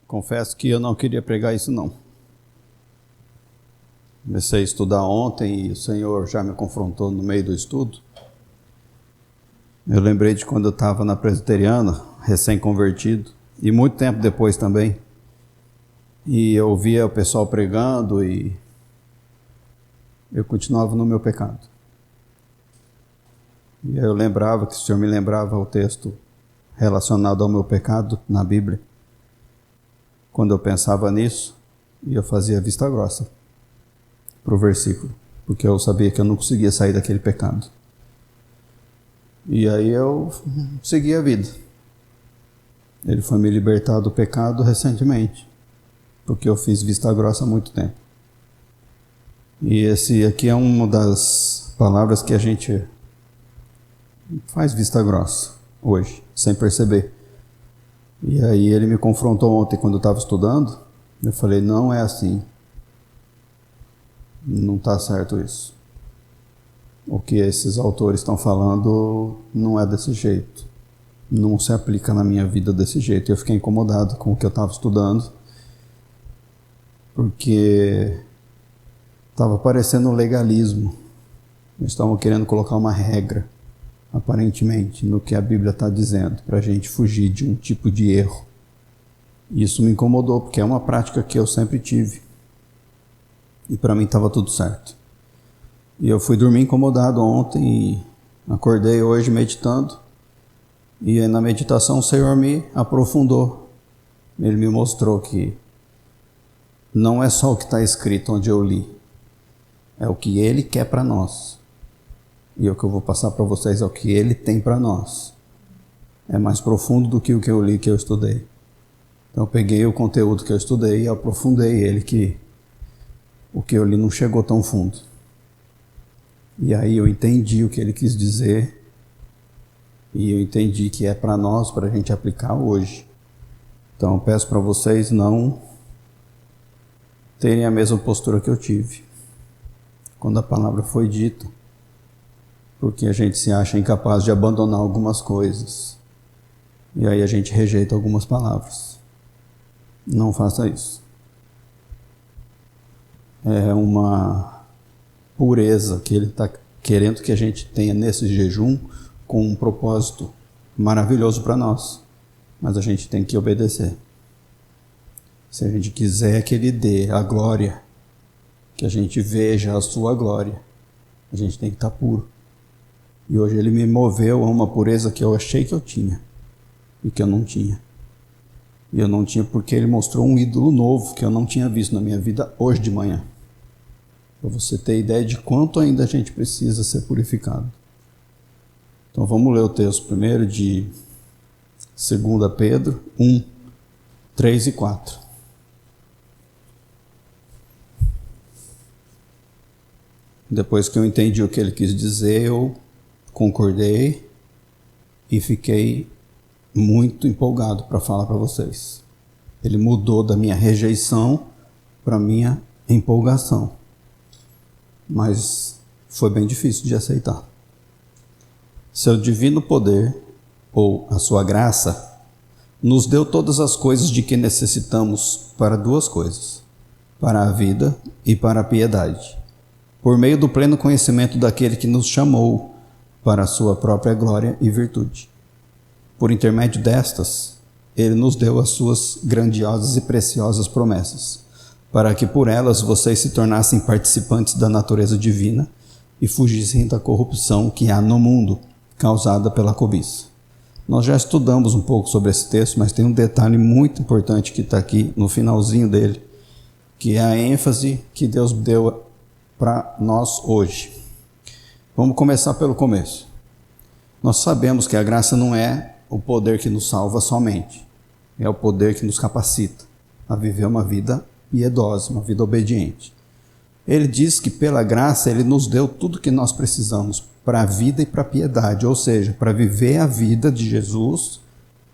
Confesso que eu não queria pregar isso não. Comecei a estudar ontem e o Senhor já me confrontou no meio do estudo. Eu lembrei de quando eu estava na presbiteriana, recém-convertido, e muito tempo depois também. E eu via o pessoal pregando e eu continuava no meu pecado. E eu lembrava que o Senhor me lembrava o texto relacionado ao meu pecado na Bíblia. Quando eu pensava nisso, eu fazia vista grossa para o versículo, porque eu sabia que eu não conseguia sair daquele pecado. E aí eu segui a vida. Ele foi me libertar do pecado recentemente, porque eu fiz vista grossa há muito tempo. E esse aqui é uma das palavras que a gente faz vista grossa hoje, sem perceber. E aí ele me confrontou ontem quando eu estava estudando. Eu falei, não é assim. Não está certo isso. O que esses autores estão falando não é desse jeito. Não se aplica na minha vida desse jeito. Eu fiquei incomodado com o que eu estava estudando, porque estava parecendo um legalismo. Eles estavam querendo colocar uma regra, aparentemente, no que a Bíblia está dizendo, para a gente fugir de um tipo de erro. E isso me incomodou, porque é uma prática que eu sempre tive. E para mim estava tudo certo. E eu fui dormir incomodado ontem e acordei hoje meditando. E na meditação o Senhor me aprofundou. Ele me mostrou que não é só o que está escrito onde eu li, é o que Ele quer para nós. E o que eu vou passar para vocês é o que Ele tem para nós. É mais profundo do que o que eu li, que eu estudei. Então eu peguei o conteúdo que eu estudei e aprofundei ele, que o que eu li não chegou tão fundo. E aí eu entendi o que ele quis dizer, e eu entendi que é para nós, para a gente aplicar hoje. Então eu peço para vocês não terem a mesma postura que eu tive quando a palavra foi dita, porque a gente se acha incapaz de abandonar algumas coisas, e aí a gente rejeita algumas palavras. Não faça isso. É uma pureza que Ele está querendo que a gente tenha nesse jejum, com um propósito maravilhoso para nós, mas a gente tem que obedecer. Se a gente quiser que Ele dê a glória, que a gente veja a sua glória, a gente tem que estar puro. E hoje Ele me moveu a uma pureza que eu achei que eu tinha e que eu não tinha. E eu não tinha porque Ele mostrou um ídolo novo que eu não tinha visto na minha vida hoje de manhã. Para você ter ideia de quanto ainda a gente precisa ser purificado. Então vamos ler o texto primeiro de 2 Pedro 1, 3 e 4. Depois que eu entendi o que ele quis dizer, eu concordei e fiquei muito empolgado para falar para vocês. Ele mudou da minha rejeição para minha empolgação. Mas foi bem difícil de aceitar. Seu divino poder, ou a sua graça, nos deu todas as coisas de que necessitamos para duas coisas: para a vida e para a piedade, por meio do pleno conhecimento daquele que nos chamou para a sua própria glória e virtude. Por intermédio destas, Ele nos deu as suas grandiosas e preciosas promessas, para que por elas vocês se tornassem participantes da natureza divina e fugissem da corrupção que há no mundo, causada pela cobiça. Nós já estudamos um pouco sobre esse texto, mas tem um detalhe muito importante que está aqui no finalzinho dele, que é a ênfase que Deus deu para nós hoje. Vamos começar pelo começo. Nós sabemos que a graça não é o poder que nos salva somente, é o poder que nos capacita a viver uma vida piedosa, uma vida obediente. Ele diz que pela graça Ele nos deu tudo que nós precisamos para a vida e para a piedade, ou seja, para viver a vida de Jesus,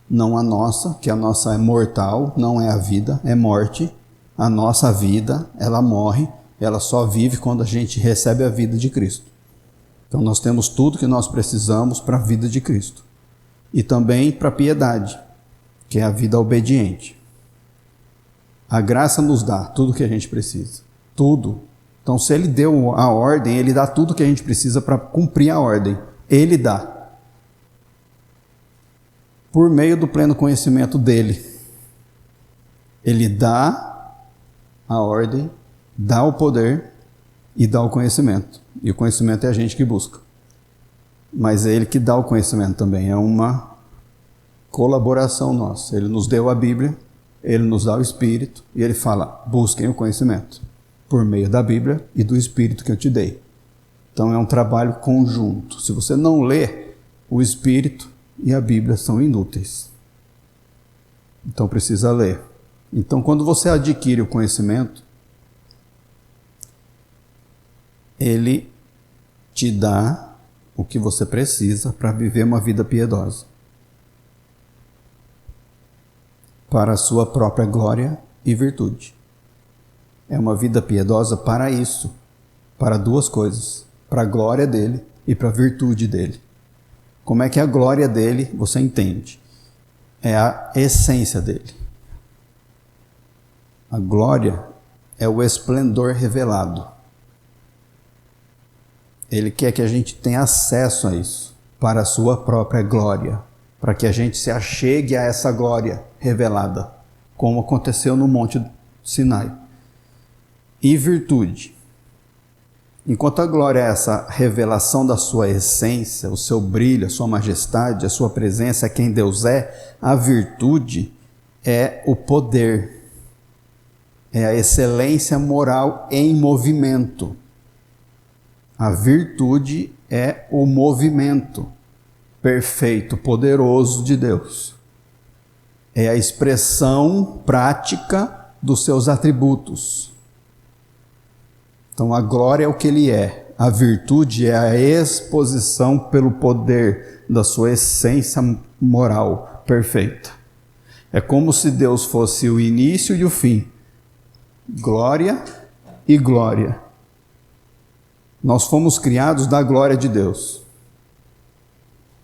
não a nossa, que a nossa é mortal, não é a vida, é morte. A nossa vida, ela morre, ela só vive quando a gente recebe a vida de Cristo. Então nós temos tudo que nós precisamos para a vida de Cristo. E também para a piedade, que é a vida obediente. A graça nos dá tudo que a gente precisa. Tudo. Então, se Ele deu a ordem, Ele dá tudo que a gente precisa para cumprir a ordem. Ele dá. Por meio do pleno conhecimento dEle. Ele dá a ordem, dá o poder e dá o conhecimento. E o conhecimento é a gente que busca. Mas é Ele que dá o conhecimento também. É uma colaboração nossa. Ele nos deu a Bíblia, Ele nos dá o Espírito e Ele fala, busquem o conhecimento por meio da Bíblia e do Espírito que eu te dei. Então é um trabalho conjunto. Se você não lê, o Espírito e a Bíblia são inúteis. Então precisa ler. Então quando você adquire o conhecimento, ele te dá o que você precisa para viver uma vida piedosa. Para a sua própria glória e virtude. É uma vida piedosa para isso, para duas coisas, para a glória dele e para a virtude dele. Como é que a glória dele, você entende? É a essência dele. A glória é o esplendor revelado. Ele quer que a gente tenha acesso a isso, para a sua própria glória, para que a gente se achegue a essa glória revelada, como aconteceu no Monte Sinai. E virtude. Enquanto a glória é essa revelação da sua essência, o seu brilho, a sua majestade, a sua presença, é quem Deus é, a virtude é o poder, é a excelência moral em movimento. A virtude é o movimento perfeito, poderoso de Deus. É a expressão prática dos seus atributos. Então a glória é o que ele é, a virtude é a exposição pelo poder da sua essência moral perfeita. É como se Deus fosse o início e o fim, glória e glória. Nós fomos criados da glória de Deus.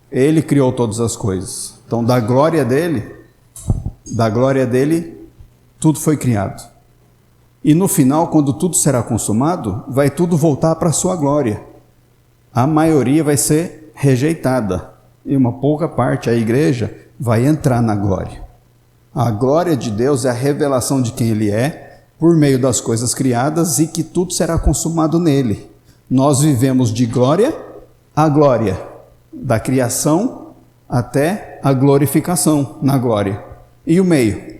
Ele criou todas as coisas. Então da glória dele, tudo foi criado. E no final, quando tudo será consumado, vai tudo voltar para a sua glória. A maioria vai ser rejeitada. E uma pouca parte, a igreja, vai entrar na glória. A glória de Deus é a revelação de quem Ele é, por meio das coisas criadas, e que tudo será consumado nele. Nós vivemos de glória a glória, da criação até a glorificação na glória. E o meio?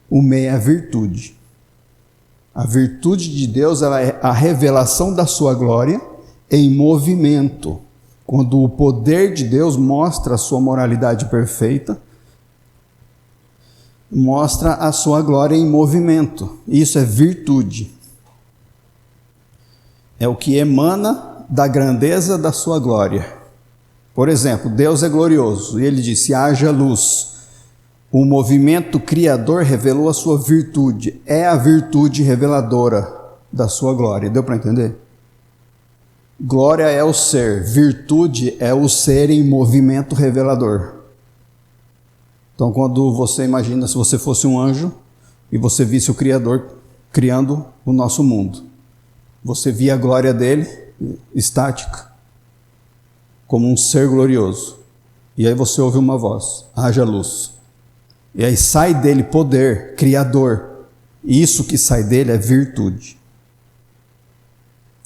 O meio é a virtude. A virtude de Deus, ela é a revelação da sua glória em movimento. Quando o poder de Deus mostra a sua moralidade perfeita, mostra a sua glória em movimento. Isso é virtude. É o que emana da grandeza da sua glória. Por exemplo, Deus é glorioso e Ele disse, haja luz. O movimento criador revelou a sua virtude. É a virtude reveladora da sua glória. Deu para entender? Glória é o ser. Virtude é o ser em movimento revelador. Então, quando você imagina se você fosse um anjo e você visse o Criador criando o nosso mundo. Você via a glória dele estática, como um ser glorioso. E aí você ouve uma voz, haja luz. E aí sai dele poder, criador. E isso que sai dele é virtude.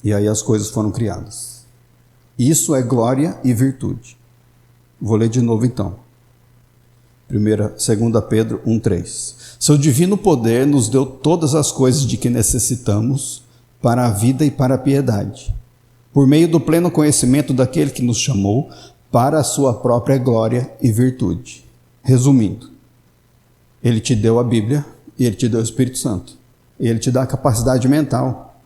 E aí as coisas foram criadas. Isso é glória e virtude. Vou ler de novo então. 2 Pedro 1,3. Seu divino poder nos deu todas as coisas de que necessitamos para a vida e para a piedade, por meio do pleno conhecimento daquele que nos chamou para a sua própria glória e virtude. Resumindo, Ele te deu a Bíblia e Ele te deu o Espírito Santo. E Ele te dá a capacidade mental,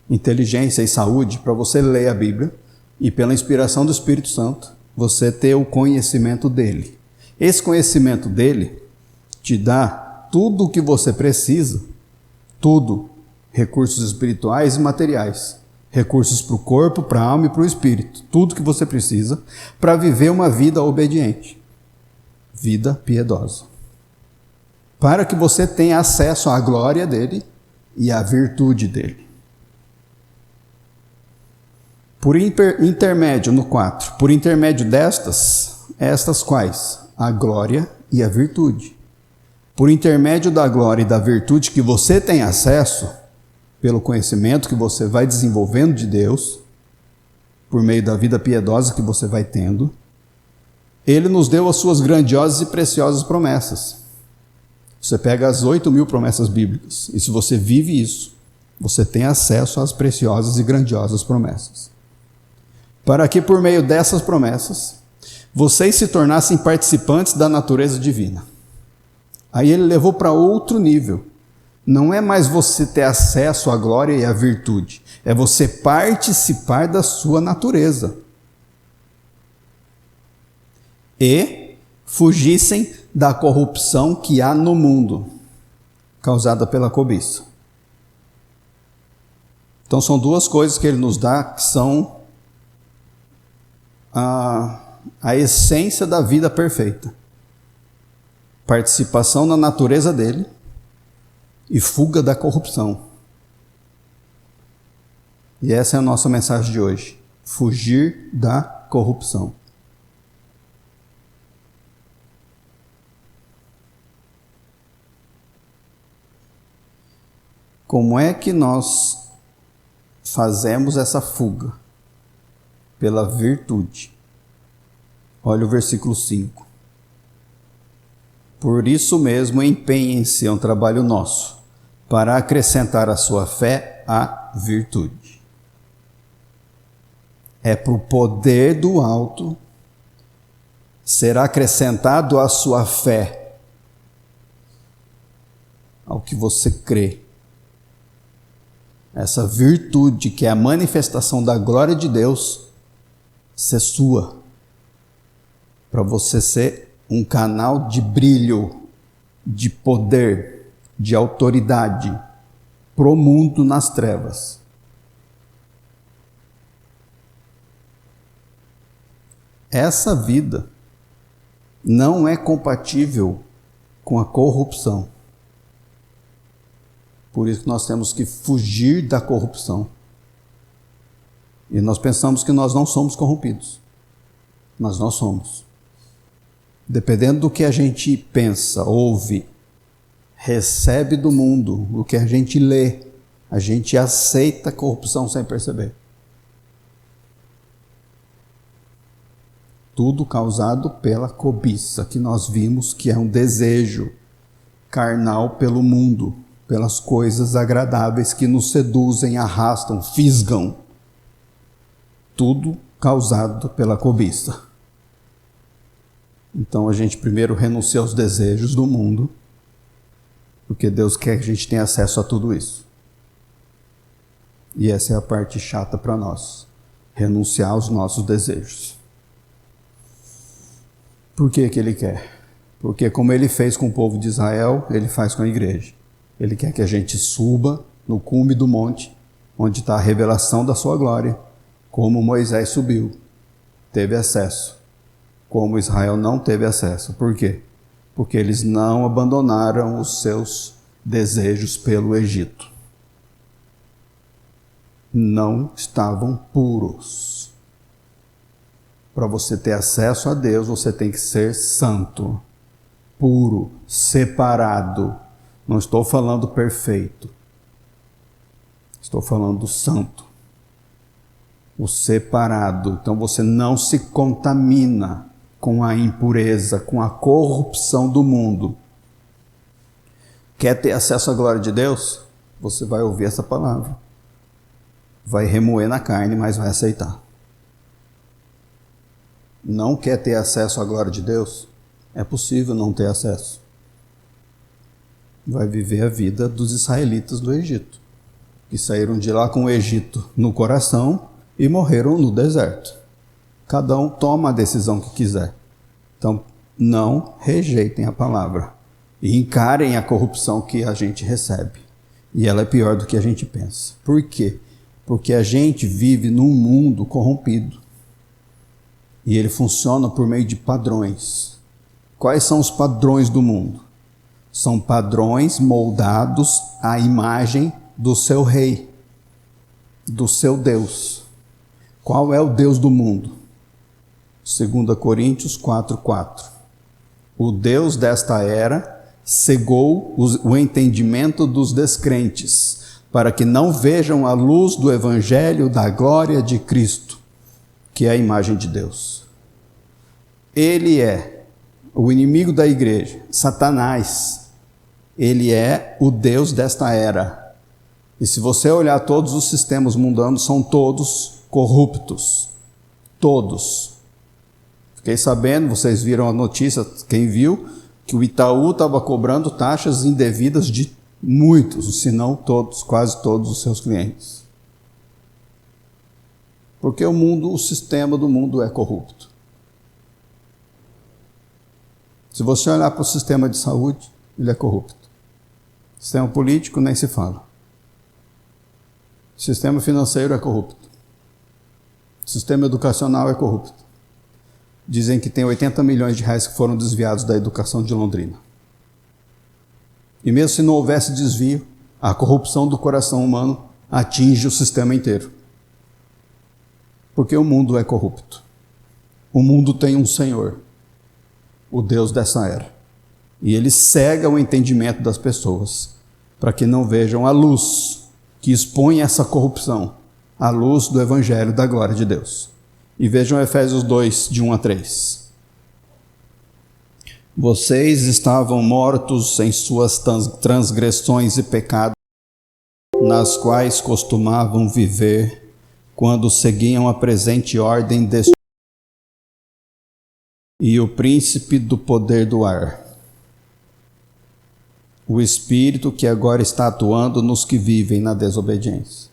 inteligência e saúde para você ler a Bíblia e pela inspiração do Espírito Santo, você ter o conhecimento dEle. Esse conhecimento dEle te dá tudo o que você precisa, tudo, recursos espirituais e materiais, recursos para o corpo, para a alma e para o espírito, tudo que você precisa para viver uma vida obediente, vida piedosa. para que você tenha acesso à glória dele e à virtude dele. Por intermédio, no 4, por intermédio estas quais? A glória e a virtude. Por intermédio da glória e da virtude que você tem acesso, pelo conhecimento que você vai desenvolvendo de Deus, por meio da vida piedosa que você vai tendo, ele nos deu as suas grandiosas e preciosas promessas. Você pega as 8.000 promessas bíblicas, e se você vive isso, você tem acesso às preciosas e grandiosas promessas. Para que por meio dessas promessas, vocês se tornassem participantes da natureza divina. Aí ele levou para outro nível. Não é mais você ter acesso à glória e à virtude, é você participar da sua natureza. E fugissem da corrupção que há no mundo, causada pela cobiça. Então são duas coisas que ele nos dá que são a essência da vida perfeita. Participação na natureza dele e fuga da corrupção. E essa é a nossa mensagem de hoje. Fugir da corrupção. Como é que nós fazemos essa fuga? Pela virtude. Olha o versículo 5. Por isso mesmo, empenhem-se, é um trabalho nosso, para acrescentar à sua fé a virtude. É para o poder do alto ser acrescentado à sua fé, ao que você crê. Essa virtude, que é a manifestação da glória de Deus, ser sua, para você ser um canal de brilho, de poder, de autoridade pro mundo nas trevas. Essa vida não é compatível com a corrupção. Por isso que nós temos que fugir da corrupção. E nós pensamos que nós não somos corrompidos, mas nós somos. Dependendo do que a gente pensa, ouve, recebe do mundo, o que a gente lê, a gente aceita a corrupção sem perceber. Tudo causado pela cobiça, que nós vimos que é um desejo carnal pelo mundo, pelas coisas agradáveis que nos seduzem, arrastam, fisgam. Tudo causado pela cobiça. Então a gente primeiro renuncia aos desejos do mundo, porque Deus quer que a gente tenha acesso a tudo isso. E essa é a parte chata para nós, renunciar aos nossos desejos. Por que que ele quer? Porque como ele fez com o povo de Israel, ele faz com a igreja. Ele quer que a gente suba no cume do monte, onde está a revelação da sua glória, como Moisés subiu, teve acesso, como Israel não teve acesso. Por quê? Porque eles não abandonaram os seus desejos pelo Egito. Não estavam puros. Para você ter acesso a Deus, você tem que ser santo, puro, separado. Não estou falando perfeito. Estou falando do santo. O separado. Então você não se contamina com a impureza, com a corrupção do mundo. Quer ter acesso à glória de Deus? Você vai ouvir essa palavra. Vai remoer na carne, mas vai aceitar. Não quer ter acesso à glória de Deus? É possível não ter acesso. Vai viver a vida dos israelitas do Egito, que saíram de lá com o Egito no coração e morreram no deserto. Cada um toma a decisão que quiser. Então, não rejeitem a palavra e encarem a corrupção que a gente recebe. E ela é pior do que a gente pensa. Por quê? Porque a gente vive num mundo corrompido. E ele funciona por meio de padrões. Quais são os padrões do mundo? São padrões moldados à imagem do seu rei, do seu Deus. Qual é o Deus do mundo? 2 Coríntios 4:4. O Deus desta era cegou o entendimento dos descrentes, para que não vejam a luz do evangelho da glória de Cristo, que é a imagem de Deus. Ele é o inimigo da igreja, Satanás. Ele é o Deus desta era. E se você olhar todos os sistemas mundanos, são todos corruptos. Todos. Fiquei sabendo, vocês viram a notícia, quem viu, que o Itaú estava cobrando taxas indevidas de muitos, se não todos, quase todos os seus clientes. Porque o sistema do mundo é corrupto. Se você olhar para o sistema de saúde, ele é corrupto. Sistema político, nem se fala. Sistema financeiro é corrupto. Sistema educacional é corrupto. Dizem que tem 80 milhões de reais que foram desviados da educação de Londrina. E mesmo se não houvesse desvio, a corrupção do coração humano atinge o sistema inteiro. Porque o mundo é corrupto. O mundo tem um Senhor, o Deus dessa era. E ele cega o entendimento das pessoas, para que não vejam a luz que expõe essa corrupção, a luz do Evangelho da glória de Deus. E vejam Efésios 2, de 1 a 3. Vocês estavam mortos em suas transgressões e pecados, nas quais costumavam viver, quando seguiam a presente ordem deste e o príncipe do poder do ar, o espírito que agora está atuando nos que vivem na desobediência.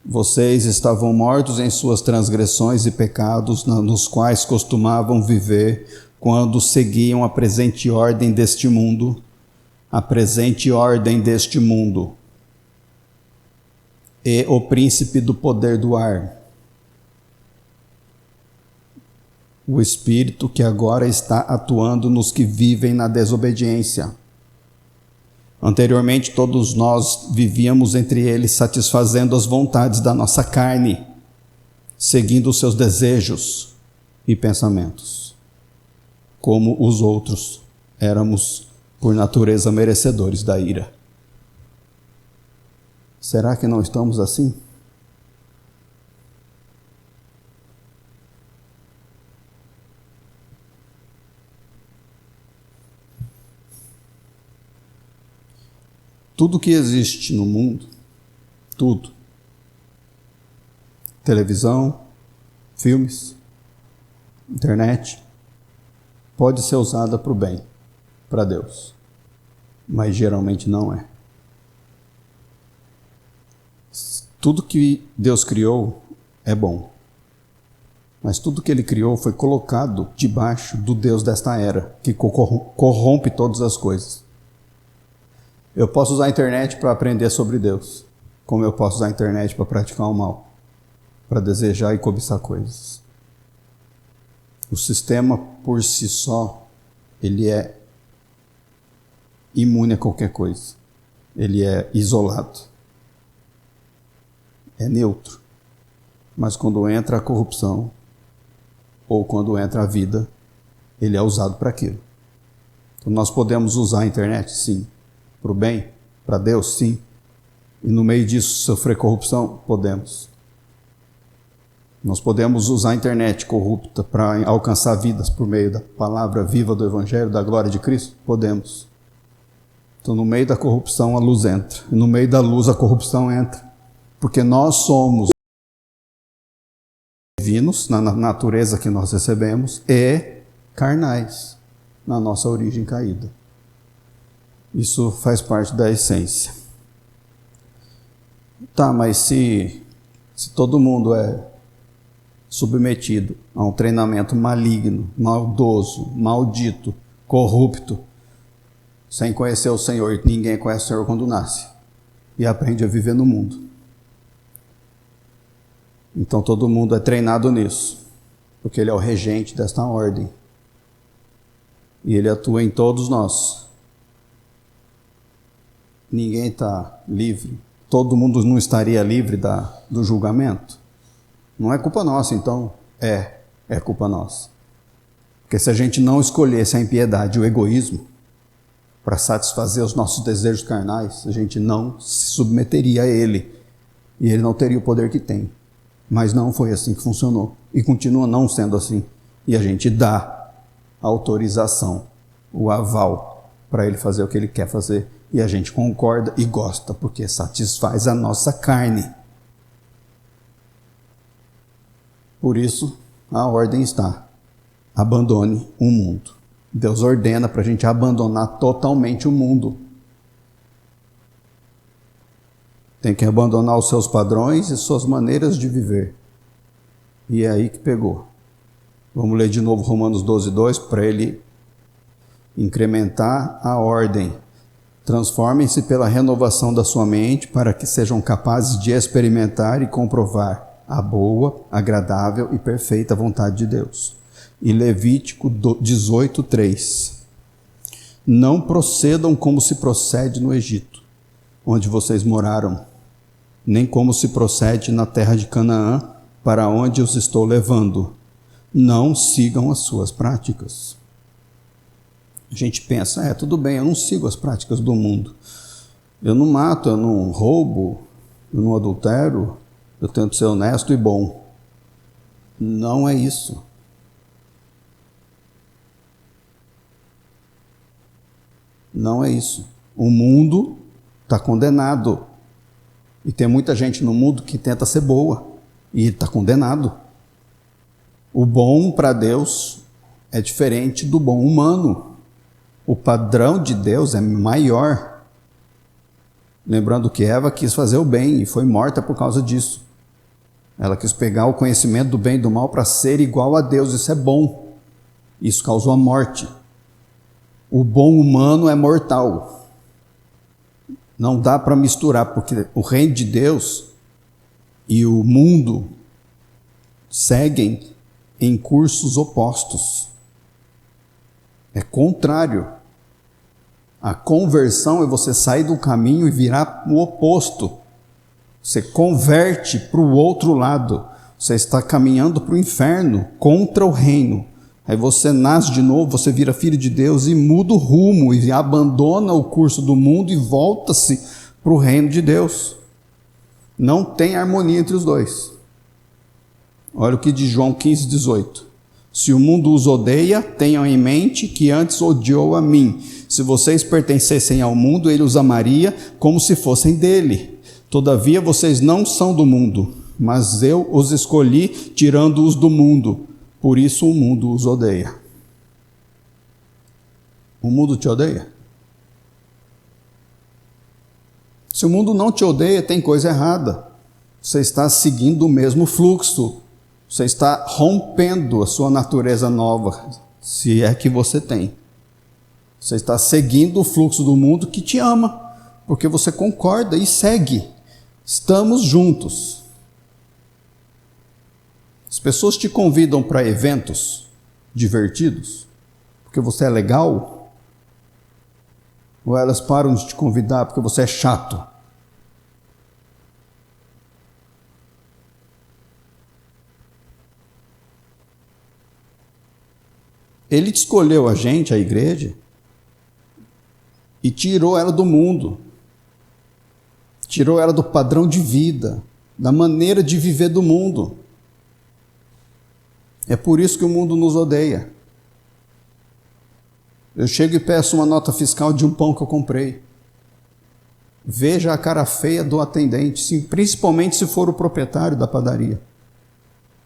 Vocês estavam mortos em suas transgressões e pecados, nos quais costumavam viver quando seguiam a presente ordem deste mundo, e o príncipe do poder do ar, o espírito que agora está atuando nos que vivem na desobediência. Anteriormente, todos nós vivíamos entre eles, satisfazendo as vontades da nossa carne, seguindo os seus desejos e pensamentos. Como os outros, éramos, por natureza, merecedores da ira. Será que não estamos assim? Tudo que existe no mundo, tudo, televisão, filmes, internet, pode ser usada para o bem, para Deus, mas geralmente não é. Tudo que Deus criou é bom, mas tudo que Ele criou foi colocado debaixo do Deus desta era, que corrompe todas as coisas. Eu posso usar a internet para aprender sobre Deus, como eu posso usar a internet para praticar o mal, para desejar e cobiçar coisas. O sistema por si só, ele é imune a qualquer coisa. Ele é isolado. É neutro. Mas quando entra a corrupção, ou quando entra a vida, ele é usado para aquilo. Então nós podemos usar a internet? Sim. Para o bem? Para Deus? Sim. E no meio disso sofrer corrupção? Podemos. Nós podemos usar a internet corrupta para alcançar vidas por meio da palavra viva do Evangelho, da glória de Cristo? Podemos. Então no meio da corrupção a luz entra. E no meio da luz a corrupção entra. Porque nós somos divinos, na natureza que nós recebemos, e carnais, na nossa origem caída. Isso faz parte da essência. Tá, mas se todo mundo é submetido a um treinamento maligno, maldoso, maldito, corrupto, sem conhecer o Senhor, ninguém conhece o Senhor quando nasce, e aprende a viver no mundo. Então todo mundo é treinado nisso, porque Ele é o regente desta ordem. E Ele atua em todos nós. ninguém está livre. Todo mundo não estaria livre do julgamento. Não é culpa nossa, então é culpa nossa. Porque se a gente não escolhesse a impiedade e o egoísmo para satisfazer os nossos desejos carnais, a gente não se submeteria a ele. E ele não teria o poder que tem. Mas não foi assim que funcionou. E continua não sendo assim. E a gente dá a autorização, o aval, para ele fazer o que ele quer fazer. E a gente concorda e gosta, porque satisfaz a nossa carne. Por isso, a ordem está: abandone o mundo. Deus ordena para a gente abandonar totalmente o mundo. Tem que abandonar os seus padrões e suas maneiras de viver. E é aí que pegou. Vamos ler de novo Romanos 12:2 para ele incrementar a ordem. Transformem-se pela renovação da sua mente para que sejam capazes de experimentar e comprovar a boa, agradável e perfeita vontade de Deus. E Levítico 18:3. Não procedam como se procede no Egito, onde vocês moraram, nem como se procede na terra de Canaã, para onde os estou levando. Não sigam as suas práticas. A gente pensa, tudo bem, eu não sigo as práticas do mundo. Eu não mato, eu não roubo, eu não adultero, eu tento ser honesto e bom. Não é isso. Não é isso. O mundo está condenado. E tem muita gente no mundo que tenta ser boa. E está condenado. O bom para Deus é diferente do bom humano. O padrão de Deus é maior. Lembrando que Eva quis fazer o bem e foi morta por causa disso. Ela quis pegar o conhecimento do bem e do mal para ser igual a Deus. Isso é bom. Isso causou a morte. O bom humano é mortal. Não dá para misturar, porque o reino de Deus e o mundo seguem em cursos opostos. É contrário. A conversão é você sair do caminho e virar o oposto. Você converte para o outro lado. Você está caminhando para o inferno, contra o reino. Aí você nasce de novo, você vira filho de Deus e muda o rumo e abandona o curso do mundo e volta-se para o reino de Deus. Não tem harmonia entre os dois. Olha o que diz João 15:18. Se o mundo os odeia, tenham em mente que antes odiou a mim. Se vocês pertencessem ao mundo, ele os amaria como se fossem dele. Todavia vocês não são do mundo, mas eu os escolhi tirando-os do mundo. Por isso o mundo os odeia. O mundo te odeia? Se o mundo não te odeia, tem coisa errada. Você está seguindo o mesmo fluxo. Você está rompendo a sua natureza nova, se é que você tem. Você está seguindo o fluxo do mundo que te ama, porque você concorda e segue. Estamos juntos. As pessoas te convidam para eventos divertidos, porque você é legal? Ou elas param de te convidar porque você é chato? Ele escolheu a gente, a igreja, e tirou ela do mundo. Tirou ela do padrão de vida, da maneira de viver do mundo. É por isso que o mundo nos odeia. Eu chego e peço uma nota fiscal de um pão que eu comprei. Veja a cara feia do atendente, principalmente se for o proprietário da padaria.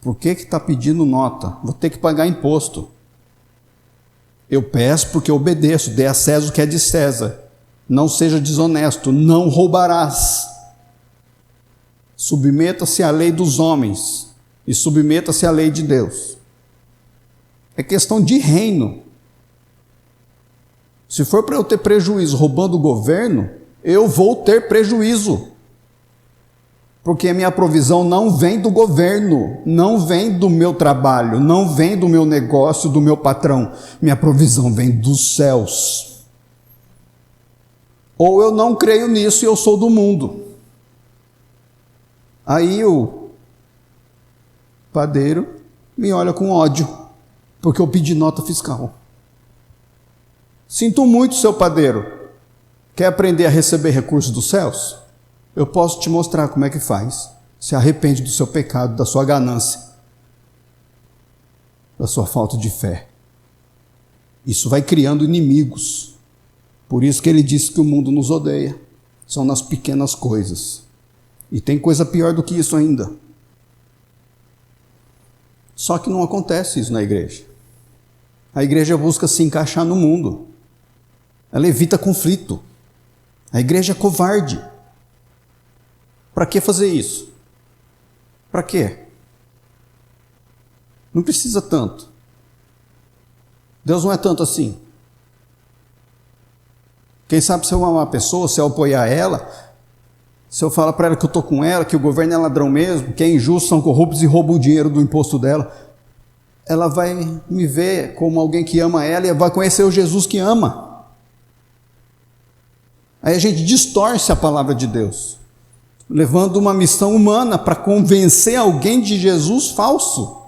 Por que está pedindo nota? Vou ter que pagar imposto. Eu peço porque eu obedeço, dê a César o que é de César. Não seja desonesto, não roubarás. Submeta-se à lei dos homens e submeta-se à lei de Deus. É questão de reino. Se for para eu ter prejuízo roubando o governo, eu vou ter prejuízo. Porque a minha provisão não vem do governo, não vem do meu trabalho, não vem do meu negócio, do meu patrão. Minha provisão vem dos céus. ou eu não creio nisso e eu sou do mundo. Aí o padeiro me olha com ódio, porque eu pedi nota fiscal. Sinto muito, seu padeiro. Quer aprender a receber recursos dos céus? Eu posso te mostrar como é que faz. Se arrepende do seu pecado, da sua ganância, da sua falta de fé. Isso vai criando inimigos. Por isso que ele disse que o mundo nos odeia. São nas pequenas coisas. E tem coisa pior do que isso ainda. Só que não acontece isso na igreja. A igreja busca se encaixar no mundo. Ela evita conflito. A igreja é covarde. Para que fazer isso? Para quê? Não precisa tanto. Deus não é tanto assim. Quem sabe se eu amar a pessoa, se eu apoiar ela, se eu falar para ela que eu estou com ela, que o governo é ladrão mesmo, que é injusto, são corruptos e roubam o dinheiro do imposto dela, ela vai me ver como alguém que ama ela e vai conhecer o Jesus que ama. Aí a gente distorce a palavra de Deus, levando uma missão humana para convencer alguém de Jesus falso.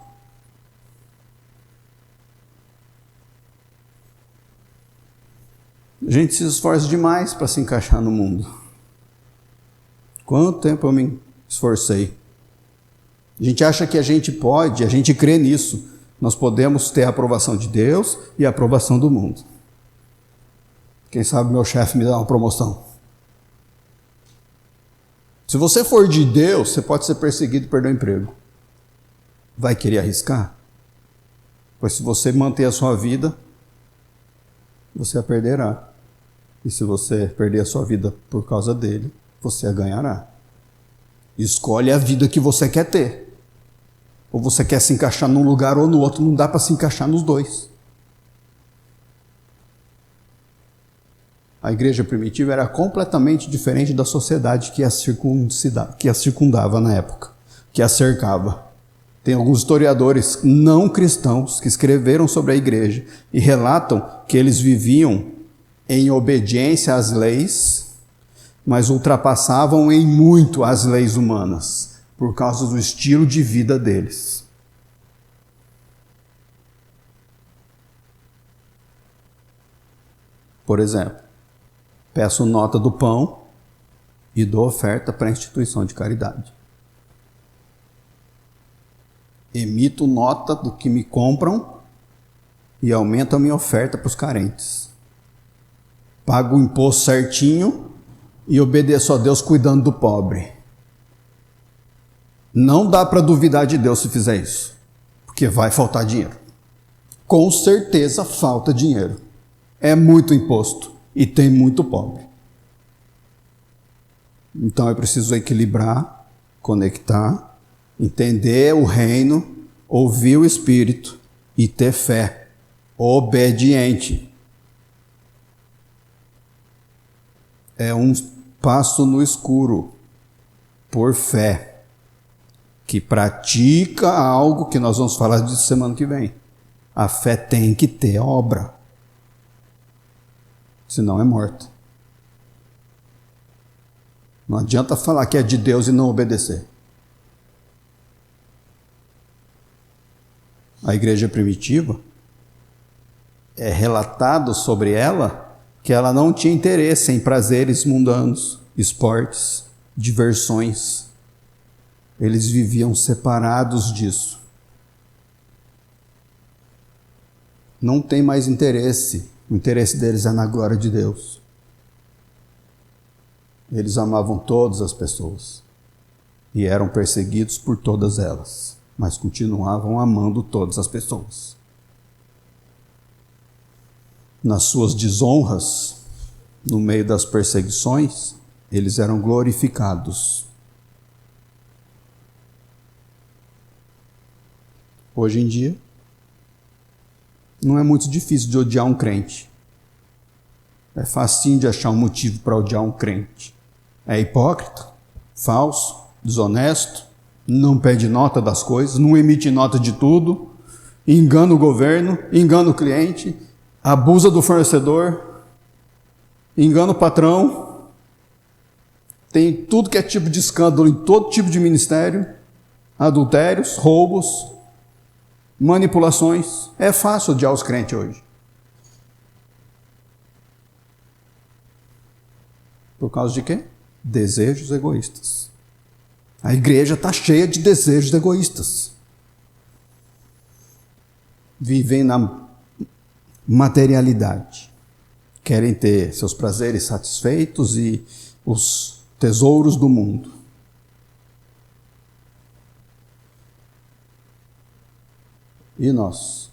A gente se esforça demais para se encaixar no mundo. Quanto tempo eu me esforcei. A gente acha que a gente pode, a gente crê nisso. Nós podemos ter a aprovação de Deus e a aprovação do mundo. Quem sabe meu chefe me dá uma promoção. Se você for de Deus, você pode ser perseguido e perder o emprego. Vai querer arriscar? Pois se você manter a sua vida, você a perderá. E se você perder a sua vida por causa dele, você a ganhará. Escolhe a vida que você quer ter. Ou você quer se encaixar num lugar ou no outro, não dá para se encaixar nos dois. A igreja primitiva era completamente diferente da sociedade que a circundava na época, que a cercava. Tem alguns historiadores não cristãos que escreveram sobre a igreja e relatam que eles viviam em obediência às leis, mas ultrapassavam em muito as leis humanas, por causa do estilo de vida deles. Por exemplo, peço nota do pão e dou oferta para a instituição de caridade. Emito nota do que me compram e aumento a minha oferta para os carentes. Pago o imposto certinho e obedeço a Deus cuidando do pobre. Não dá para duvidar de Deus se fizer isso, porque vai faltar dinheiro. Com certeza falta dinheiro. É muito imposto e tem muito pobre. Então é preciso equilibrar, conectar, entender o reino, ouvir o Espírito e ter fé, obediente. É um passo no escuro, por fé, que pratica algo que nós vamos falar disso semana que vem. A fé tem que ter obra, senão é morta. Não adianta falar que é de Deus e não obedecer. A igreja primitiva, é relatado sobre ela que ela não tinha interesse em prazeres mundanos, esportes, diversões. Eles viviam separados disso. Não tem mais interesse. O interesse deles é na glória de Deus. Eles amavam todas as pessoas e eram perseguidos por todas elas, mas continuavam amando todas as pessoas. Nas suas desonras, no meio das perseguições, eles eram glorificados. Hoje em dia, não é muito difícil de odiar um crente. É facinho de achar um motivo para odiar um crente. É hipócrita, falso, desonesto, não pede nota das coisas, não emite nota de tudo, engana o governo, engana o cliente, abusa do fornecedor. engana o patrão, tem tudo que é tipo de escândalo em todo tipo de ministério, adultérios, roubos, manipulações. É fácil odiar os crentes hoje. Por causa de quê? Desejos egoístas. A igreja está cheia de desejos egoístas. Vivem na materialidade. Querem ter seus prazeres satisfeitos e os tesouros do mundo. E nós?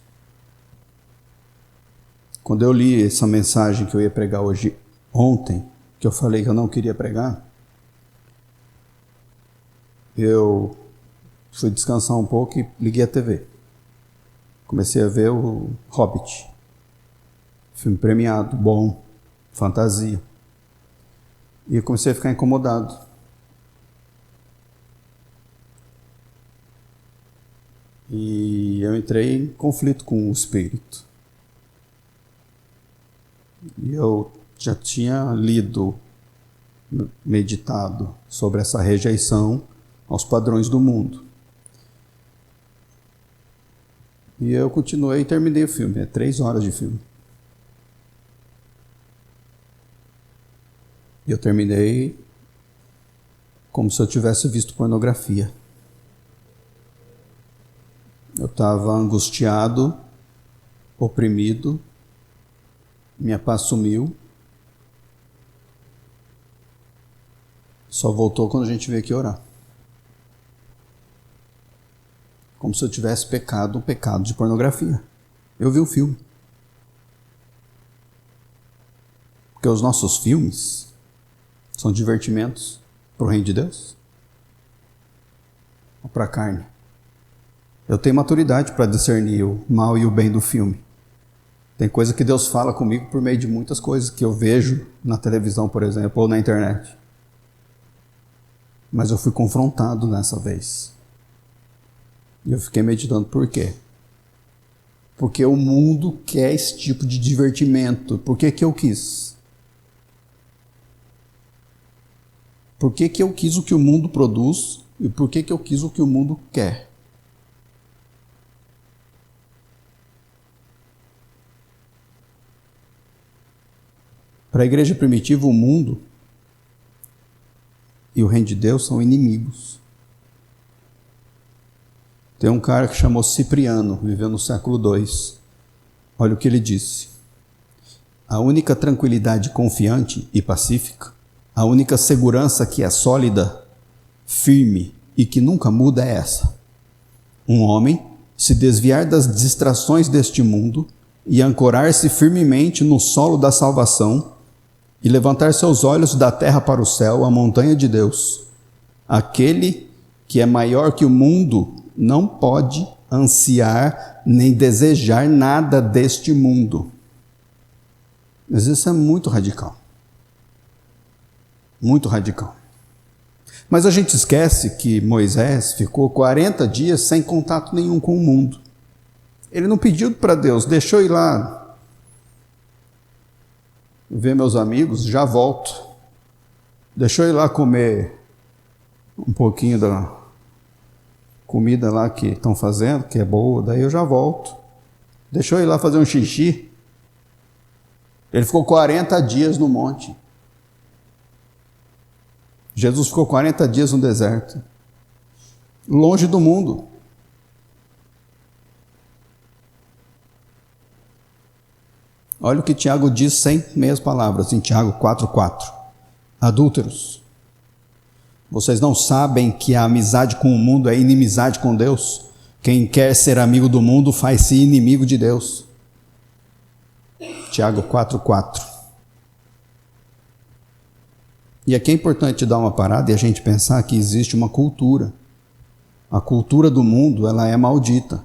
Quando eu li essa mensagem que eu ia pregar hoje, ontem, que eu falei que eu não queria pregar, eu fui descansar um pouco e liguei a TV. Comecei a ver o Hobbit. Filme premiado, bom, fantasia. E eu comecei a ficar incomodado. E eu entrei em conflito com o Espírito. E eu já tinha lido, meditado sobre essa rejeição aos padrões do mundo. E eu continuei e terminei o filme. É 3 horas de filme. E eu terminei como se eu tivesse visto pornografia. Eu estava angustiado, oprimido, minha paz sumiu. Só voltou quando a gente veio aqui orar. Como se eu tivesse pecado um pecado de pornografia. Eu vi um filme. Porque os nossos filmes são divertimentos para o reino de Deus ou para a carne. Eu tenho maturidade para discernir o mal e o bem do filme. Tem coisa que Deus fala comigo por meio de muitas coisas que eu vejo na televisão, por exemplo, ou na internet. Mas eu fui confrontado nessa vez. E eu fiquei meditando por quê? Porque o mundo quer esse tipo de divertimento. Por que que eu quis? Por que que eu quis o que o mundo produz e por que que eu quis o que o mundo quer? Para a igreja primitiva, o mundo e o reino de Deus são inimigos. Tem um cara que chamou Cipriano, viveu no século II. Olha o que ele disse. A única tranquilidade confiante e pacífica, a única segurança que é sólida, firme e que nunca muda é essa. Um homem se desviar das distrações deste mundo e ancorar-se firmemente no solo da salvação e levantar seus olhos da terra para o céu, a montanha de Deus. Aquele que é maior que o mundo não pode ansiar nem desejar nada deste mundo. Mas isso é muito radical. Muito radical. Mas a gente esquece que Moisés ficou 40 dias sem contato nenhum com o mundo. Ele não pediu para Deus, deixa eu ir lá ver meus amigos, já volto. Deixa eu ir lá comer um pouquinho da comida lá que estão fazendo, que é boa, daí eu já volto. Deixa eu ir lá fazer um xixi. Ele ficou 40 dias no monte. Jesus ficou 40 dias no deserto, longe do mundo. Olha o que Tiago diz sem meias palavras, em Tiago 4,4. Adúlteros, vocês não sabem que a amizade com o mundo é inimizade com Deus? Quem quer ser amigo do mundo faz-se inimigo de Deus. Tiago 4,4. E aqui é importante dar uma parada e a gente pensar que existe uma cultura. A cultura do mundo, ela é maldita.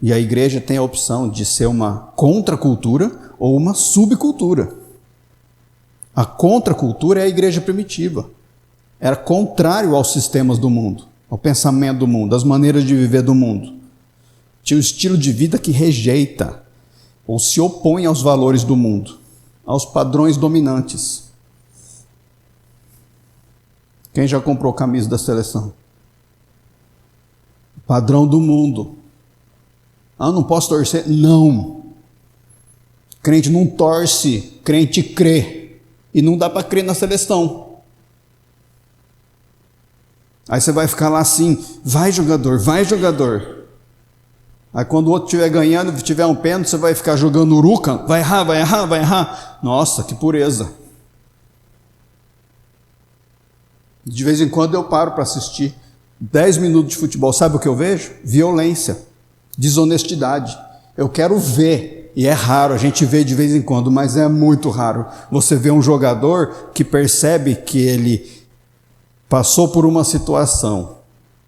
E a igreja tem a opção de ser uma contracultura ou uma subcultura. A contracultura é a igreja primitiva. Era contrário aos sistemas do mundo, ao pensamento do mundo, às maneiras de viver do mundo. Tinha um estilo de vida que rejeita ou se opõe aos valores do mundo. aos padrões dominantes. Quem já comprou camisa da seleção? Padrão do mundo. Ah, não posso torcer? Não. Crente não torce, crente crê. E não dá para crer na seleção. Aí você vai ficar lá assim, vai jogador, vai jogador. Aí quando o outro estiver ganhando, tiver um pênalti, você vai ficar jogando uruca, vai errar, vai errar, vai errar. Nossa, que pureza. De vez em quando eu paro para assistir 10 minutos de futebol. Sabe o que eu vejo? Violência, desonestidade. Eu quero ver, e é raro, a gente vê de vez em quando, mas é muito raro. Você vê um jogador que percebe que ele passou por uma situação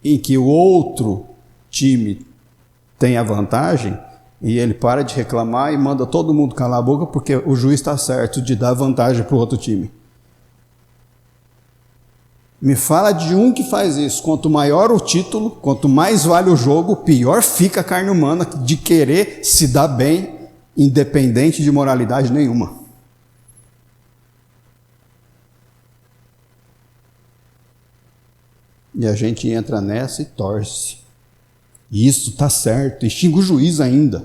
em que o outro time tem a vantagem e ele para de reclamar e manda todo mundo calar a boca porque o juiz está certo de dar vantagem para o outro time. Me fala de um que faz isso. Quanto maior o título, quanto mais vale o jogo, pior fica a carne humana de querer se dar bem, independente de moralidade nenhuma. E a gente entra nessa e torce. E isso está certo, e xinga o juiz ainda.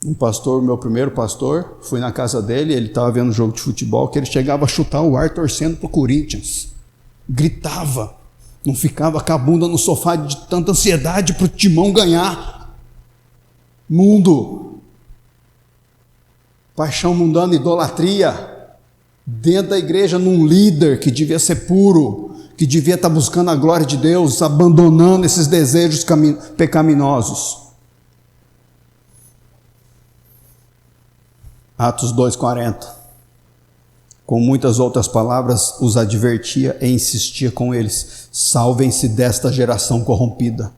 Um pastor, meu primeiro pastor, fui na casa dele, ele estava vendo um jogo de futebol, que ele chegava a chutar o ar torcendo para o Corinthians. Gritava, não ficava com a bunda no sofá de tanta ansiedade para o timão ganhar. Mundo. Paixão mundana, idolatria. Dentro da igreja, num líder que devia ser puro, que devia estar buscando a glória de Deus, abandonando esses desejos pecaminosos. Atos 2,40. Com muitas outras palavras, os advertia e insistia com eles: salvem-se desta geração corrompida.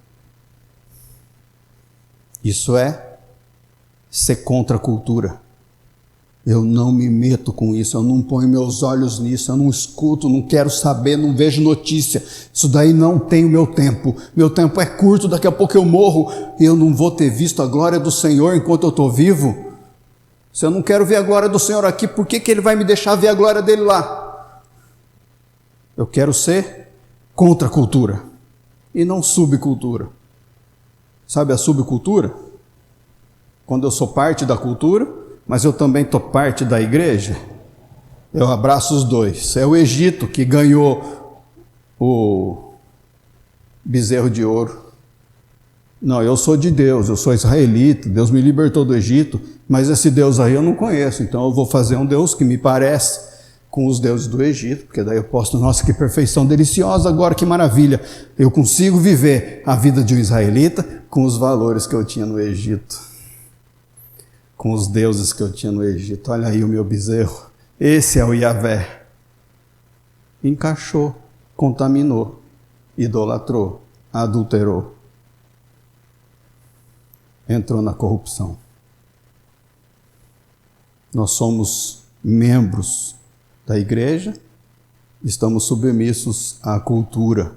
Isso é ser contra a cultura. Eu não me meto com isso, eu não ponho meus olhos nisso, eu não escuto, não quero saber, não vejo notícia. Isso daí não tem o meu tempo. Meu tempo é curto, daqui a pouco eu morro e eu não vou ter visto a glória do Senhor enquanto eu estou vivo. Se eu não quero ver a glória do Senhor aqui, por que Ele vai me deixar ver a glória dele lá? Eu quero ser contra a cultura e não subcultura. Sabe a subcultura? Quando eu sou parte da cultura, mas eu também estou parte da igreja, eu abraço os dois. É o Egito que ganhou o bezerro de ouro. Não, eu sou de Deus, eu sou israelita, Deus me libertou do Egito, mas esse Deus aí eu não conheço, então eu vou fazer um Deus que me parece com os deuses do Egito, porque daí eu posso, nossa, que perfeição deliciosa, agora que maravilha, eu consigo viver a vida de um israelita com os valores que eu tinha no Egito. Com os deuses que eu tinha no Egito. Olha aí o meu bezerro. Esse é o Yahvé. Encaixou, contaminou, idolatrou, adulterou. Entrou na corrupção. Nós somos membros da igreja, estamos submissos à cultura.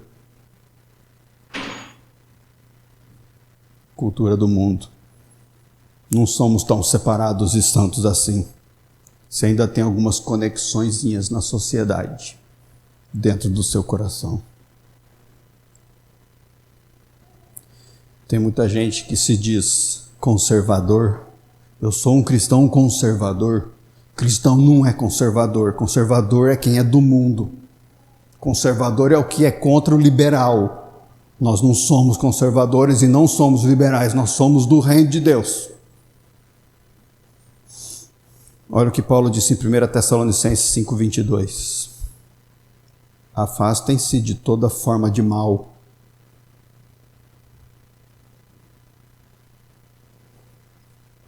Cultura do mundo. Não somos tão separados e santos assim. Você ainda tem algumas conexõezinhas na sociedade, dentro do seu coração. Tem muita gente que se diz conservador. Eu sou um cristão conservador. Cristão não é conservador. Conservador é quem é do mundo. Conservador é o que é contra o liberal. Nós não somos conservadores e não somos liberais. Nós somos do reino de Deus. Olha o que Paulo disse em 1 Tessalonicenses 5,22. Afastem-se de toda forma de mal.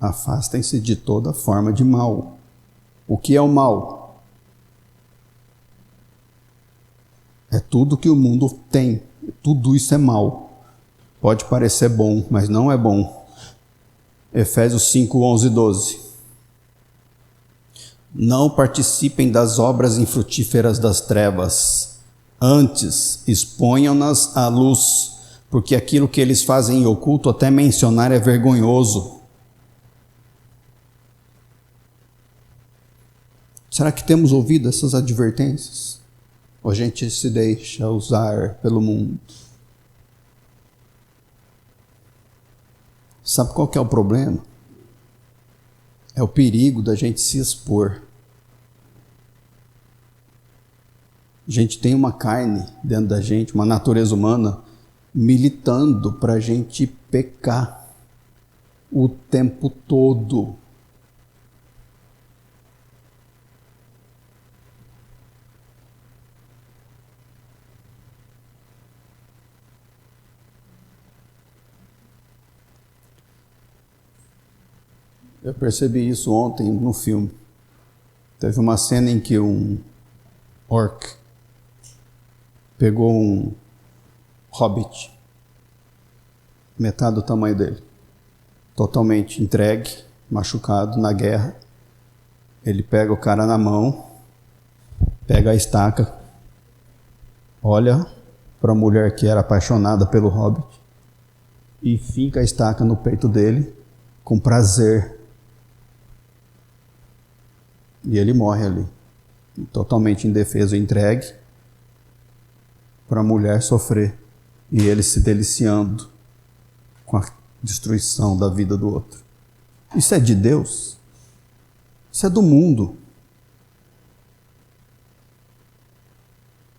Afastem-se de toda forma de mal. O que é o mal? É tudo que o mundo tem. Tudo isso é mal. Pode parecer bom, mas não é bom. Efésios 5:11 e 12. Não participem das obras infrutíferas das trevas. Antes, exponham-nas à luz, porque aquilo que eles fazem em oculto, até mencionar, é vergonhoso. Será que temos ouvido essas advertências? Ou a gente se deixa usar pelo mundo? Sabe qual que é o problema? É o perigo da gente se expor. A gente tem uma carne dentro da gente, uma natureza humana, militando para a gente pecar o tempo todo. Eu percebi isso ontem no filme. Teve uma cena em que um orc pegou um hobbit, metade do tamanho dele, totalmente entregue, machucado na guerra. Ele pega o cara na mão, pega a estaca, olha para a mulher que era apaixonada pelo hobbit e finca a estaca no peito dele com prazer. E ele morre ali, totalmente indefeso, entregue para a mulher sofrer e ele se deliciando com a destruição da vida do outro. Isso é de Deus? Isso é do mundo.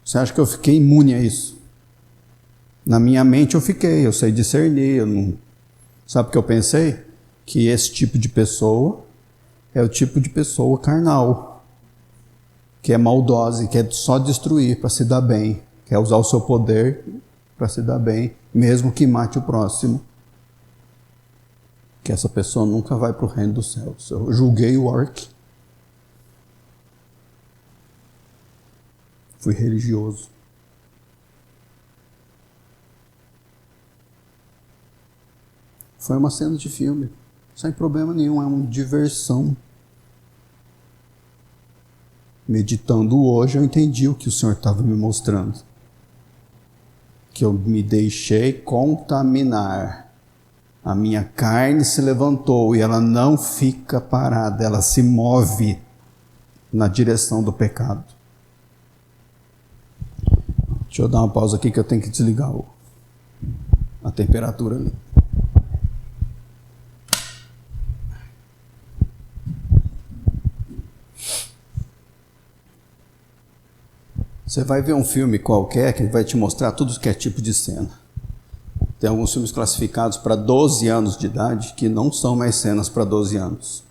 Você acha que eu fiquei imune a isso? Na minha mente eu fiquei, eu sei discernir. Eu não... Sabe o que eu pensei? Que esse tipo de pessoa é o tipo de pessoa carnal, que é maldosa e quer só destruir para se dar bem, quer usar o seu poder para se dar bem, mesmo que mate o próximo. Que essa pessoa nunca vai para o reino dos céus. Eu julguei o orc. Fui religioso. Foi uma cena de filme. Sem problema nenhum, é uma diversão. Meditando hoje, eu entendi o que o Senhor estava me mostrando. Que eu me deixei contaminar. A minha carne se levantou e ela não fica parada, ela se move na direção do pecado. Deixa eu dar uma pausa aqui que eu tenho que desligar a temperatura ali. Você vai ver um filme qualquer que vai te mostrar tudo que é tipo de cena. Tem alguns filmes classificados para 12 anos de idade que não são mais cenas para 12 anos.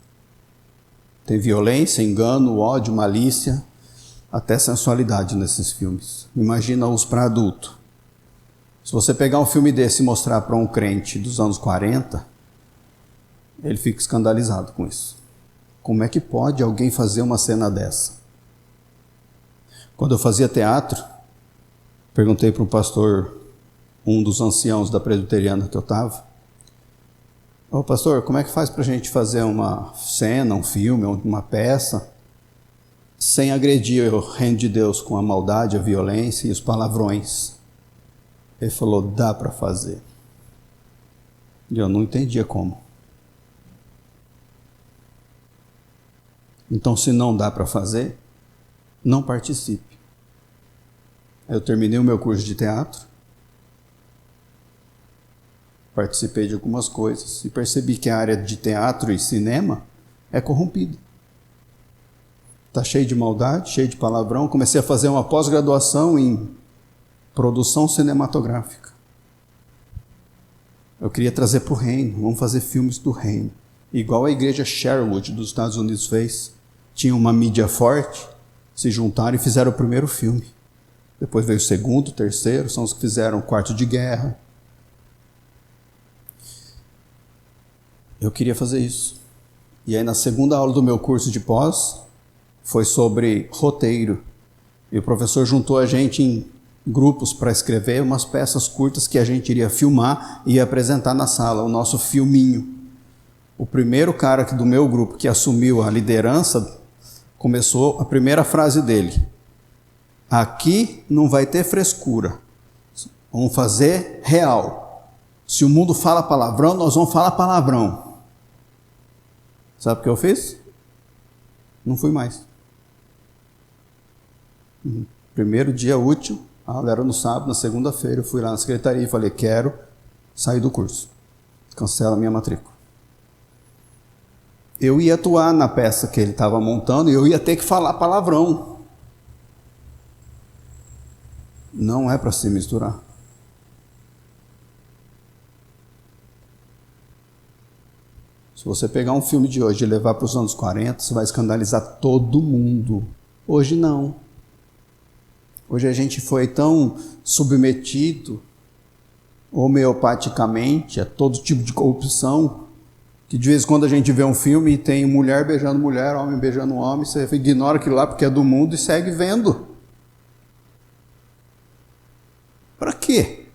Tem violência, engano, ódio, malícia, até sensualidade nesses filmes. Imagina-os para adulto. Se você pegar um filme desse e mostrar para um crente dos anos 40, ele fica escandalizado com isso. Como é que pode alguém fazer uma cena dessa? Quando eu fazia teatro, perguntei para um pastor, um dos anciãos da presbiteriana que eu estava, ô pastor, como é que faz para a gente fazer uma cena, um filme, uma peça, sem agredir o reino de Deus com a maldade, a violência e os palavrões? Ele falou, dá para fazer. E eu não entendia como. Então, se não dá para fazer, não participe. Eu terminei o meu curso de teatro, participei de algumas coisas e percebi que a área de teatro e cinema é corrompida. Está cheio de maldade, cheio de palavrão. Comecei a fazer uma pós-graduação em produção cinematográfica. Eu queria trazer para o reino, vamos fazer filmes do reino. Igual a igreja Sherwood dos Estados Unidos fez. Tinha uma mídia forte, se juntaram e fizeram o primeiro filme. Depois veio o segundo, o terceiro, são os que fizeram o Quarto de Guerra. Eu queria fazer isso. E aí na segunda aula do meu curso de pós, foi sobre roteiro. E o professor juntou a gente em grupos para escrever umas peças curtas que a gente iria filmar e ia apresentar na sala, o nosso filminho. O primeiro cara do meu grupo que assumiu a liderança, começou a primeira frase dele. Aqui não vai ter frescura. Vamos fazer real. Se o mundo fala palavrão, nós vamos falar palavrão. Sabe o que eu fiz? Não fui mais. Primeiro dia útil, a aula era no sábado, na segunda-feira eu fui lá na secretaria e falei, quero sair do curso. Cancela a minha matrícula. Eu ia atuar na peça que ele estava montando e eu ia ter que falar palavrão. Não é para se misturar. Se você pegar um filme de hoje e levar para os anos 40, você vai escandalizar todo mundo. Hoje não. Hoje a gente foi tão submetido homeopaticamente a todo tipo de corrupção, que de vez em quando a gente vê um filme e tem mulher beijando mulher, homem beijando homem, você ignora aquilo lá porque é do mundo e segue vendo. Para quê?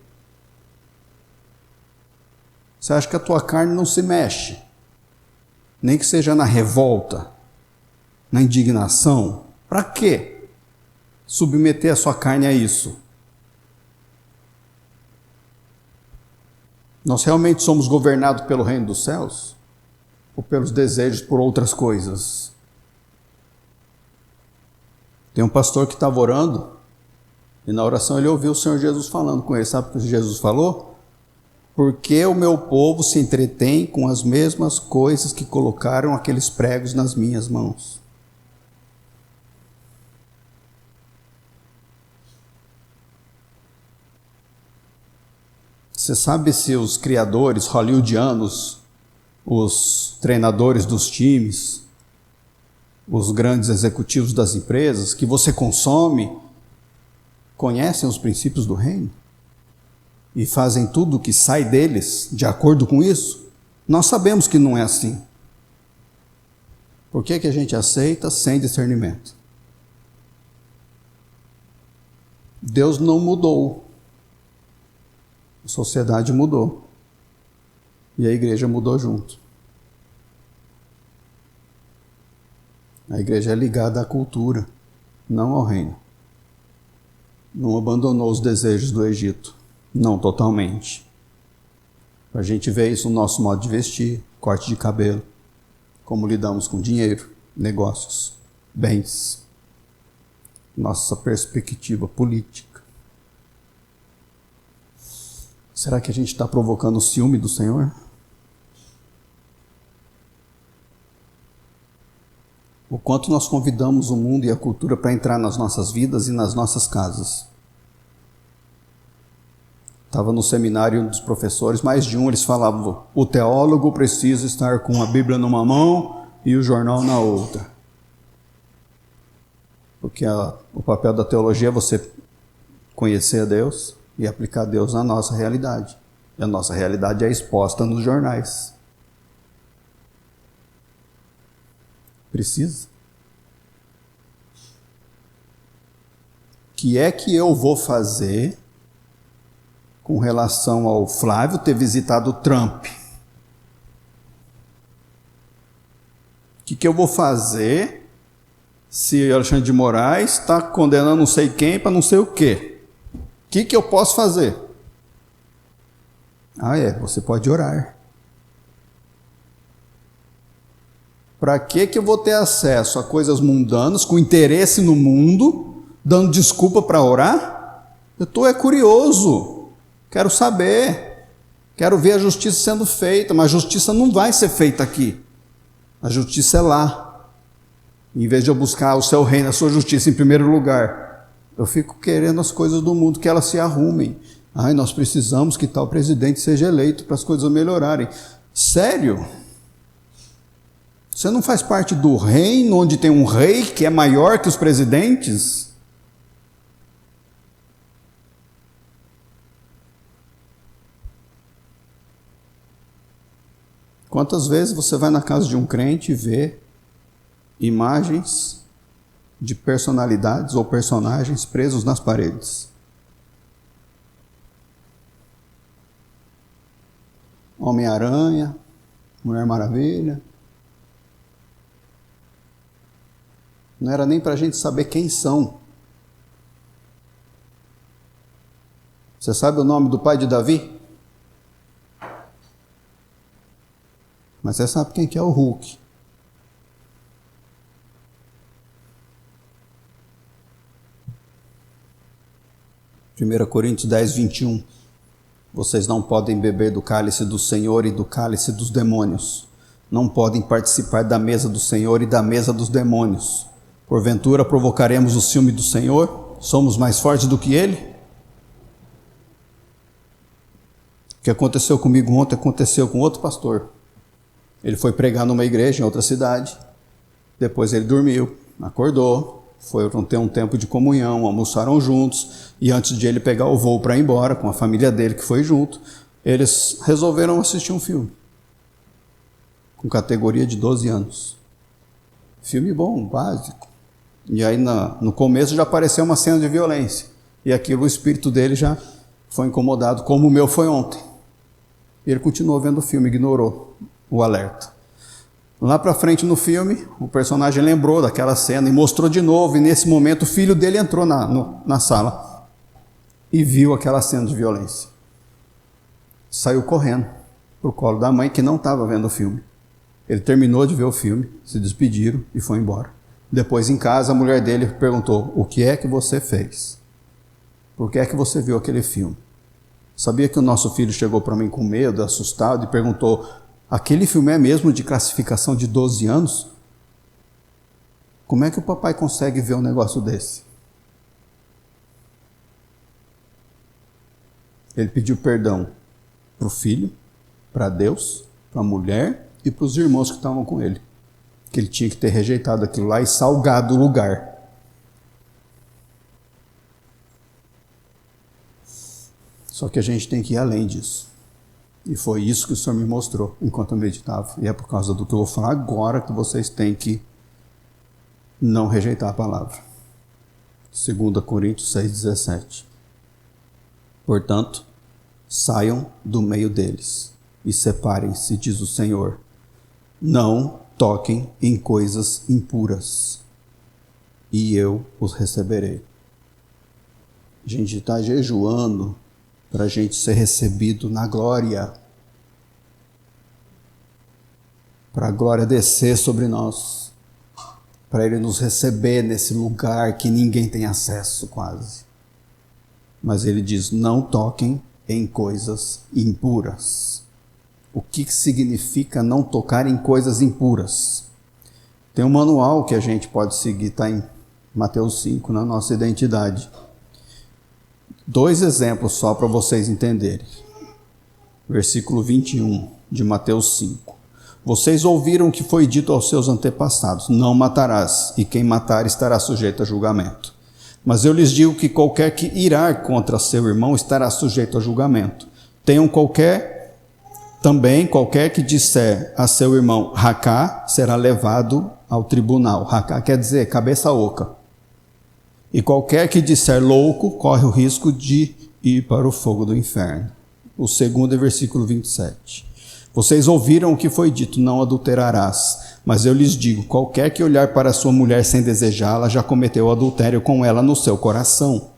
Você acha que a tua carne não se mexe? Nem que seja na revolta, na indignação. Para quê? Submeter a sua carne a isso. Nós realmente somos governados pelo reino dos céus? Ou pelos desejos por outras coisas? Tem um pastor que estava orando, e na oração ele ouviu o Senhor Jesus falando com ele. Sabe o que Jesus falou? Porque o meu povo se entretém com as mesmas coisas que colocaram aqueles pregos nas minhas mãos. Você sabe se os criadores hollywoodianos, os treinadores dos times, os grandes executivos das empresas que você consome, conhecem os princípios do reino? E fazem tudo o que sai deles de acordo com isso? Nós sabemos que não é assim. Por que a gente aceita sem discernimento? Deus não mudou. A sociedade mudou. E a igreja mudou junto. A igreja é ligada à cultura, não ao reino. Não abandonou os desejos do Egito. Não totalmente. A gente vê isso no nosso modo de vestir, corte de cabelo, como lidamos com dinheiro, negócios, bens, nossa perspectiva política. Será que a gente está provocando o ciúme do Senhor? O quanto nós convidamos o mundo e a cultura para entrar nas nossas vidas e nas nossas casas? Estava no seminário um dos professores, mais de um, eles falavam, o teólogo precisa estar com a Bíblia numa mão e o jornal na outra. Porque o papel da teologia é você conhecer a Deus e aplicar Deus na nossa realidade. E a nossa realidade é exposta nos jornais. Precisa? O que é que eu vou fazer com relação ao Flávio ter visitado o Trump? O que eu vou fazer se Alexandre de Moraes está condenando não sei quem para não sei o quê? O que eu posso fazer? Você pode orar. Para que eu vou ter acesso a coisas mundanas, com interesse no mundo, dando desculpa para orar? Eu estou curioso, quero saber, quero ver a justiça sendo feita, mas a justiça não vai ser feita aqui. A justiça é lá. Em vez de eu buscar o seu reino, a sua justiça em primeiro lugar, eu fico querendo as coisas do mundo, que elas se arrumem. Nós precisamos que tal presidente seja eleito para as coisas melhorarem. Sério? Você não faz parte do reino onde tem um rei que é maior que os presidentes? Quantas vezes você vai na casa de um crente e vê imagens de personalidades ou personagens presos nas paredes? Homem-Aranha, Mulher Maravilha. Não era nem para a gente saber quem são. Você sabe o nome do pai de Davi? Mas você sabe quem que é o Hulk. 1 Coríntios 10, 21. Vocês não podem beber do cálice do Senhor e do cálice dos demônios. Não podem participar da mesa do Senhor e da mesa dos demônios. Porventura provocaremos o ciúme do Senhor? Somos mais fortes do que Ele? O que aconteceu comigo ontem aconteceu com outro pastor. Ele foi pregar numa igreja em outra cidade. Depois ele dormiu, acordou, foram ter um tempo de comunhão, almoçaram juntos. E antes de ele pegar o voo para ir embora, com a família dele que foi junto, eles resolveram assistir um filme. Com categoria de 12 anos. Filme bom, básico. E aí no começo já apareceu uma cena de violência. E aquilo, o espírito dele já foi incomodado, como o meu foi ontem. Ele continuou vendo o filme, ignorou o alerta. Lá para frente no filme, o personagem lembrou daquela cena e mostrou de novo. E nesse momento o filho dele entrou na sala e viu aquela cena de violência. Saiu correndo para o colo da mãe que não estava vendo o filme. Ele terminou de ver o filme, se despediram e foi embora. Depois em casa a mulher dele perguntou: o que é que você fez? Por que é que você viu aquele filme? Sabia que o nosso filho chegou para mim com medo, assustado e perguntou: aquele filme é mesmo de classificação de 12 anos? Como é que o papai consegue ver um negócio desse? Ele pediu perdão para o filho, para Deus, para a mulher e para os irmãos que estavam com ele. Que ele tinha que ter rejeitado aquilo lá e salgado o lugar. Só que a gente tem que ir além disso. E foi isso que o Senhor me mostrou enquanto eu meditava. E é por causa do que eu vou falar agora que vocês têm que não rejeitar a palavra. 2 Coríntios 6,17. Portanto, saiam do meio deles e separem-se, diz o Senhor. Não toquem em coisas impuras, e eu os receberei. A gente está jejuando para a gente ser recebido na glória, para a glória descer sobre nós, para Ele nos receber nesse lugar que ninguém tem acesso quase. Mas Ele diz: não toquem em coisas impuras. O que significa não tocar em coisas impuras? Tem um manual que a gente pode seguir, está em Mateus 5, na nossa identidade. 2 exemplos só para vocês entenderem. Versículo 21 de Mateus 5. Vocês ouviram o que foi dito aos seus antepassados: não matarás, e quem matar estará sujeito a julgamento. Mas eu lhes digo que qualquer que irar contra seu irmão estará sujeito a julgamento. Também qualquer que disser a seu irmão racá será levado ao tribunal. Racá quer dizer cabeça oca. E qualquer que disser louco corre o risco de ir para o fogo do inferno. O segundo é versículo 27. Vocês ouviram o que foi dito: não adulterarás. Mas eu lhes digo: qualquer que olhar para sua mulher sem desejá-la já cometeu adultério com ela no seu coração.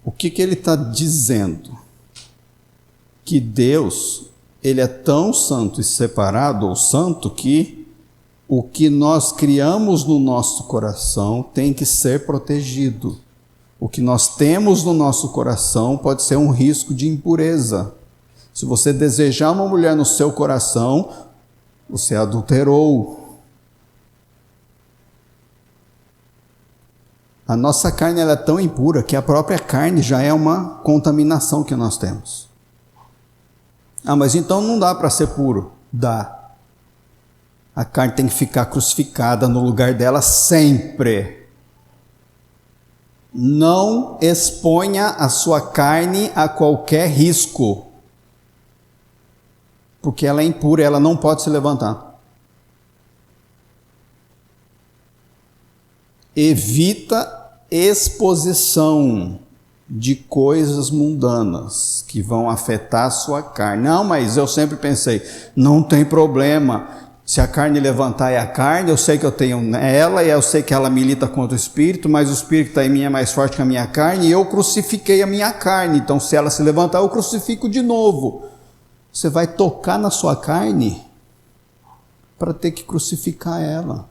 O que ele está dizendo? Que Deus, Ele é tão santo e separado, ou santo, que o que nós criamos no nosso coração tem que ser protegido. O que nós temos no nosso coração pode ser um risco de impureza. Se você desejar uma mulher no seu coração, você adulterou. A nossa carne ela é tão impura que a própria carne já é uma contaminação que nós temos. Ah, mas então não dá para ser puro. Dá. A carne tem que ficar crucificada no lugar dela sempre. Não exponha a sua carne a qualquer risco. Porque ela é impura, ela não pode se levantar. Evita exposição de coisas mundanas que vão afetar a sua carne. Não, mas eu sempre pensei, não tem problema. Se a carne levantar é a carne, eu sei que eu tenho ela e eu sei que ela milita contra o espírito, mas o espírito que está em mim é mais forte que a minha carne e eu crucifiquei a minha carne. Então se ela se levantar, eu crucifico de novo. Você vai tocar na sua carne para ter que crucificar ela.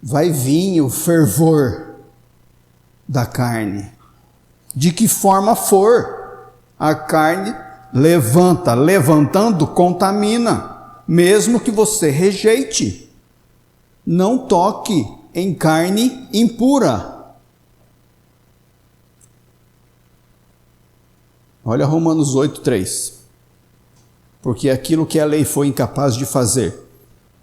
Vai vir o fervor da carne. De que forma for, a carne levantando, contamina, mesmo que você rejeite. Não toque em carne impura. Olha Romanos 8:3. Porque aquilo que a lei foi incapaz de fazer,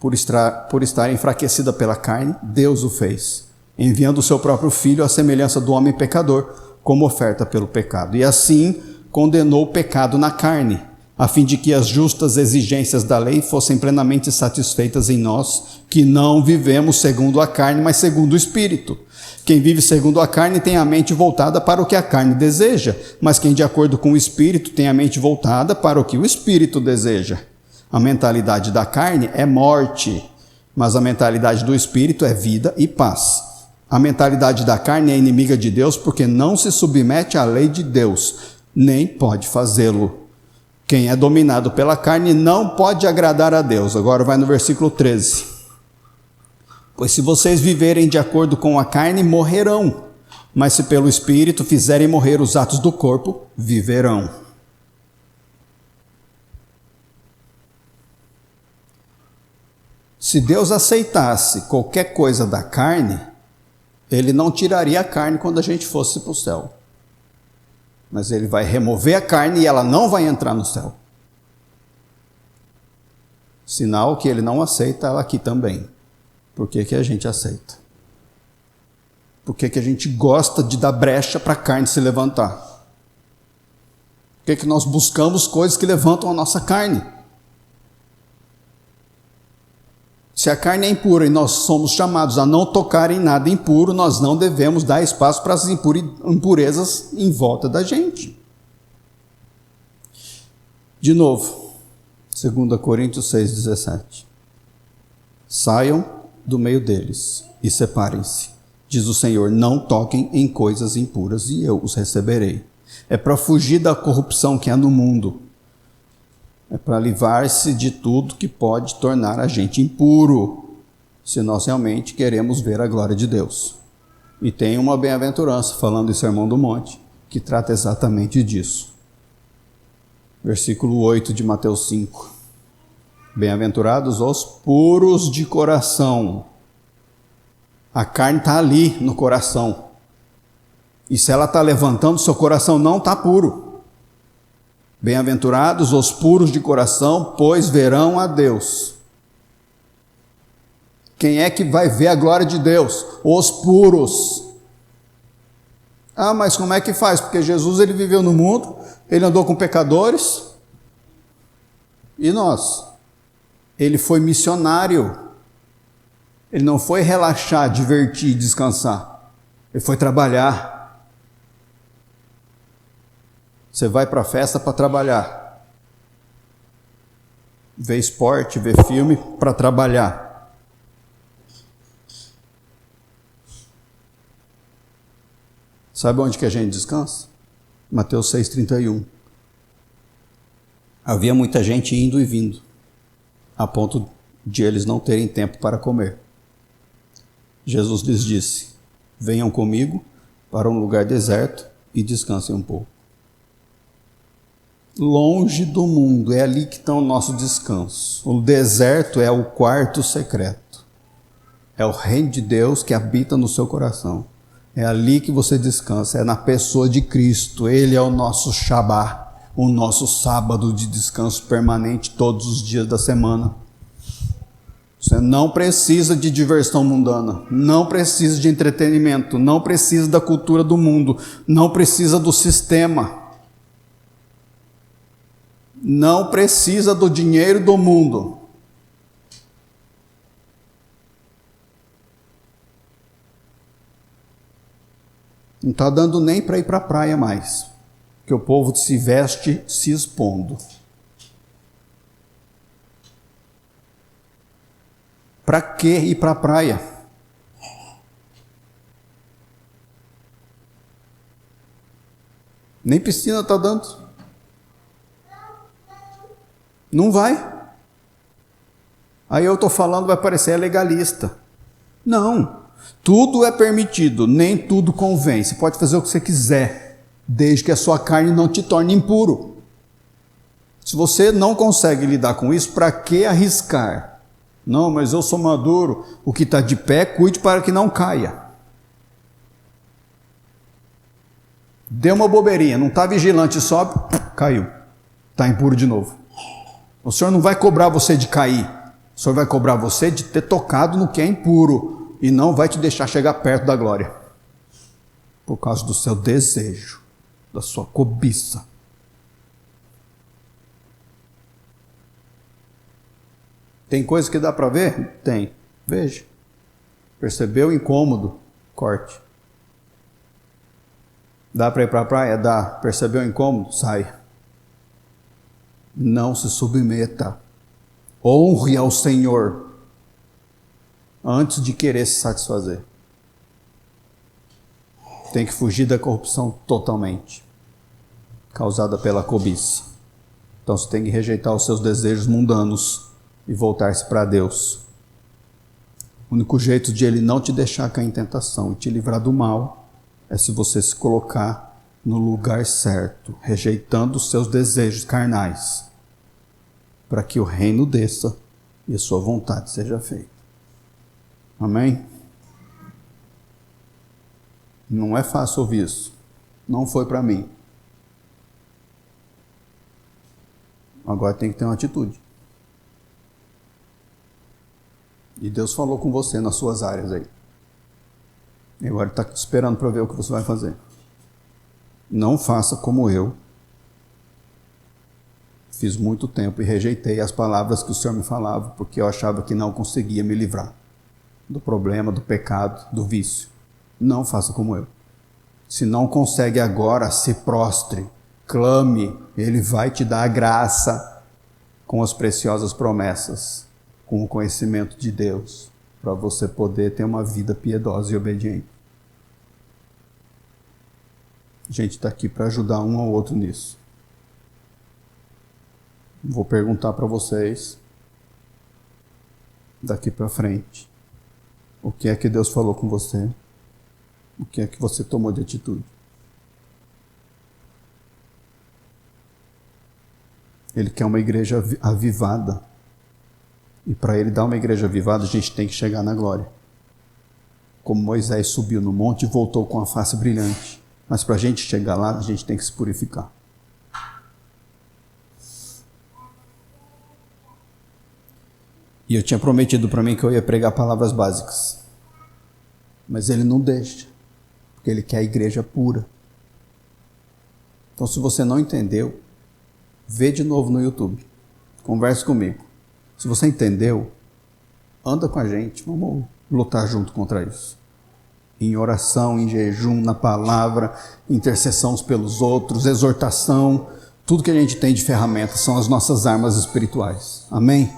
por estar enfraquecida pela carne, Deus o fez, enviando o seu próprio Filho à semelhança do homem pecador, como oferta pelo pecado. E assim condenou o pecado na carne, a fim de que as justas exigências da lei fossem plenamente satisfeitas em nós, que não vivemos segundo a carne, mas segundo o Espírito. Quem vive segundo a carne tem a mente voltada para o que a carne deseja, mas quem de acordo com o Espírito tem a mente voltada para o que o Espírito deseja. A mentalidade da carne é morte, mas a mentalidade do Espírito é vida e paz. A mentalidade da carne é inimiga de Deus porque não se submete à lei de Deus, nem pode fazê-lo. Quem é dominado pela carne não pode agradar a Deus. Agora vai no versículo 13. Pois se vocês viverem de acordo com a carne, morrerão. Mas se pelo Espírito fizerem morrer os atos do corpo, viverão. Se Deus aceitasse qualquer coisa da carne, Ele não tiraria a carne quando a gente fosse para o céu. Mas Ele vai remover a carne e ela não vai entrar no céu. Sinal que Ele não aceita ela aqui também. Por que que a gente aceita? Por que que a gente gosta de dar brecha para a carne se levantar? Por que que nós buscamos coisas que levantam a nossa carne? Se a carne é impura e nós somos chamados a não tocar em nada impuro, nós não devemos dar espaço para as impurezas em volta da gente. De novo, 2 Coríntios 6,17. Saiam do meio deles e separem-se. Diz o Senhor, não toquem em coisas impuras e eu os receberei. É para fugir da corrupção que há no mundo. É para livrar-se de tudo que pode tornar a gente impuro, se nós realmente queremos ver a glória de Deus. E tem uma bem-aventurança, falando em Sermão do Monte, que trata exatamente disso. Versículo 8 de Mateus 5. Bem-aventurados os puros de coração. A carne está ali no coração. E se ela está levantando, seu coração não está puro. Bem-aventurados os puros de coração, pois verão a Deus. Quem é que vai ver a glória de Deus? Os puros. Ah, mas como é que faz? Porque Jesus ele viveu no mundo, ele andou com pecadores. E nós? Ele foi missionário. Ele não foi relaxar, divertir, descansar. Ele foi trabalhar. Você vai para a festa para trabalhar. Vê esporte, vê filme para trabalhar. Sabe onde que a gente descansa? Mateus 6,31. Havia muita gente indo e vindo, a ponto de eles não terem tempo para comer. Jesus lhes disse, venham comigo para um lugar deserto e descansem um pouco. Longe do mundo, é ali que está o nosso descanso. O deserto é o quarto secreto. É o reino de Deus que habita no seu coração. É ali que você descansa, é na pessoa de Cristo. Ele é o nosso Shabá, o nosso sábado de descanso permanente todos os dias da semana. Você não precisa de diversão mundana, não precisa de entretenimento, não precisa da cultura do mundo, não precisa do sistema, não precisa do dinheiro do mundo. Não está dando nem para ir para a praia mais, que o povo se veste se expondo. Para que ir para a praia? Nem piscina está dando. Não vai. Aí eu estou falando, vai parecer legalista. Não. Tudo é permitido, nem tudo convém. Você pode fazer o que você quiser, desde que a sua carne não te torne impuro. Se você não consegue lidar com isso, para que arriscar? Não, mas eu sou maduro. O que está de pé, cuide para que não caia. Deu uma bobeirinha, não está vigilante, sobe, caiu. Está impuro de novo. O Senhor não vai cobrar você de cair. O Senhor vai cobrar você de ter tocado no que é impuro. E não vai te deixar chegar perto da glória. Por causa do seu desejo, da sua cobiça. Tem coisa que dá para ver? Tem. Veja. Percebeu o incômodo? Corte. Dá para ir para a praia? Dá. Percebeu o incômodo? Sai. Não se submeta. Honre ao Senhor antes de querer se satisfazer. Tem que fugir da corrupção totalmente, causada pela cobiça. Então você tem que rejeitar os seus desejos mundanos e voltar-se para Deus. O único jeito de Ele não te deixar cair em tentação e te livrar do mal é se você se colocar no lugar certo, rejeitando os seus desejos carnais, para que o reino desça e a sua vontade seja feita. Amém? Não é fácil ouvir isso. Não foi para mim. Agora tem que ter uma atitude. E Deus falou com você nas suas áreas aí. E agora está esperando para ver o que você vai fazer. Não faça como eu. Fiz muito tempo e rejeitei as palavras que o Senhor me falava, porque eu achava que não conseguia me livrar do problema, do pecado, do vício. Não faça como eu. Se não consegue agora, se prostre, clame, Ele vai te dar a graça com as preciosas promessas, com o conhecimento de Deus, para você poder ter uma vida piedosa e obediente. A gente está aqui para ajudar um ao outro nisso. Vou perguntar para vocês, daqui para frente, o que é que Deus falou com você? O que é que você tomou de atitude? Ele quer uma igreja avivada. E para Ele dar uma igreja avivada, a gente tem que chegar na glória. Como Moisés subiu no monte e voltou com a face brilhante. Mas para a gente chegar lá, a gente tem que se purificar. E eu tinha prometido para mim que eu ia pregar palavras básicas. Mas Ele não deixa. Porque Ele quer a igreja pura. Então, se você não entendeu, vê de novo no YouTube. Converse comigo. Se você entendeu, anda com a gente. Vamos lutar junto contra isso. Em oração, em jejum, na palavra, intercessão uns pelos outros, exortação. Tudo que a gente tem de ferramentas são as nossas armas espirituais. Amém?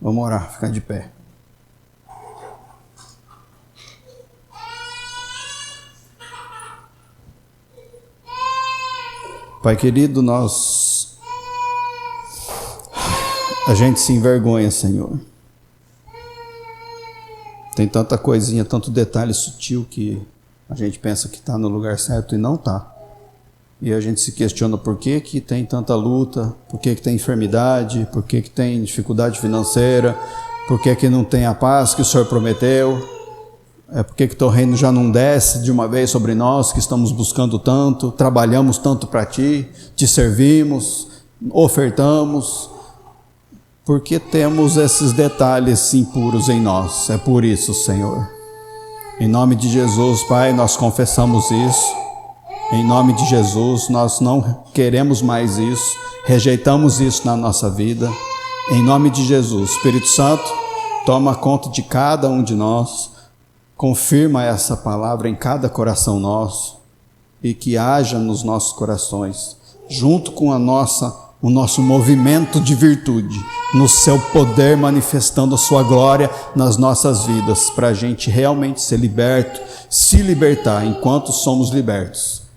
Vamos orar, ficar de pé. Pai querido, a gente se envergonha, Senhor. Tem tanta coisinha, tanto detalhe sutil que a gente pensa que está no lugar certo e não está. E a gente se questiona por que que tem tanta luta, por que que tem enfermidade, por que que tem dificuldade financeira, por que que não tem a paz que o Senhor prometeu, por que que teu reino já não desce de uma vez sobre nós, que estamos buscando tanto, trabalhamos tanto para Ti, Te servimos, ofertamos, porque temos esses detalhes impuros em nós. É por isso, Senhor. Em nome de Jesus, Pai, nós confessamos isso. Em nome de Jesus, nós não queremos mais isso, rejeitamos isso na nossa vida. Em nome de Jesus, Espírito Santo, toma conta de cada um de nós, confirma essa palavra em cada coração nosso e que haja nos nossos corações, junto com o nosso movimento de virtude, no seu poder manifestando a sua glória nas nossas vidas, para a gente realmente ser liberto, se libertar enquanto somos libertos.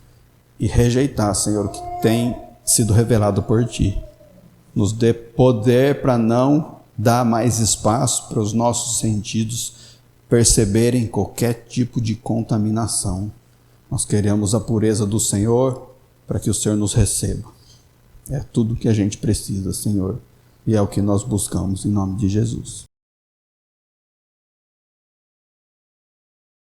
E rejeitar, Senhor, o que tem sido revelado por Ti. Nos dê poder para não dar mais espaço para os nossos sentidos perceberem qualquer tipo de contaminação. Nós queremos a pureza do Senhor para que o Senhor nos receba. É tudo que a gente precisa, Senhor. E é o que nós buscamos em nome de Jesus.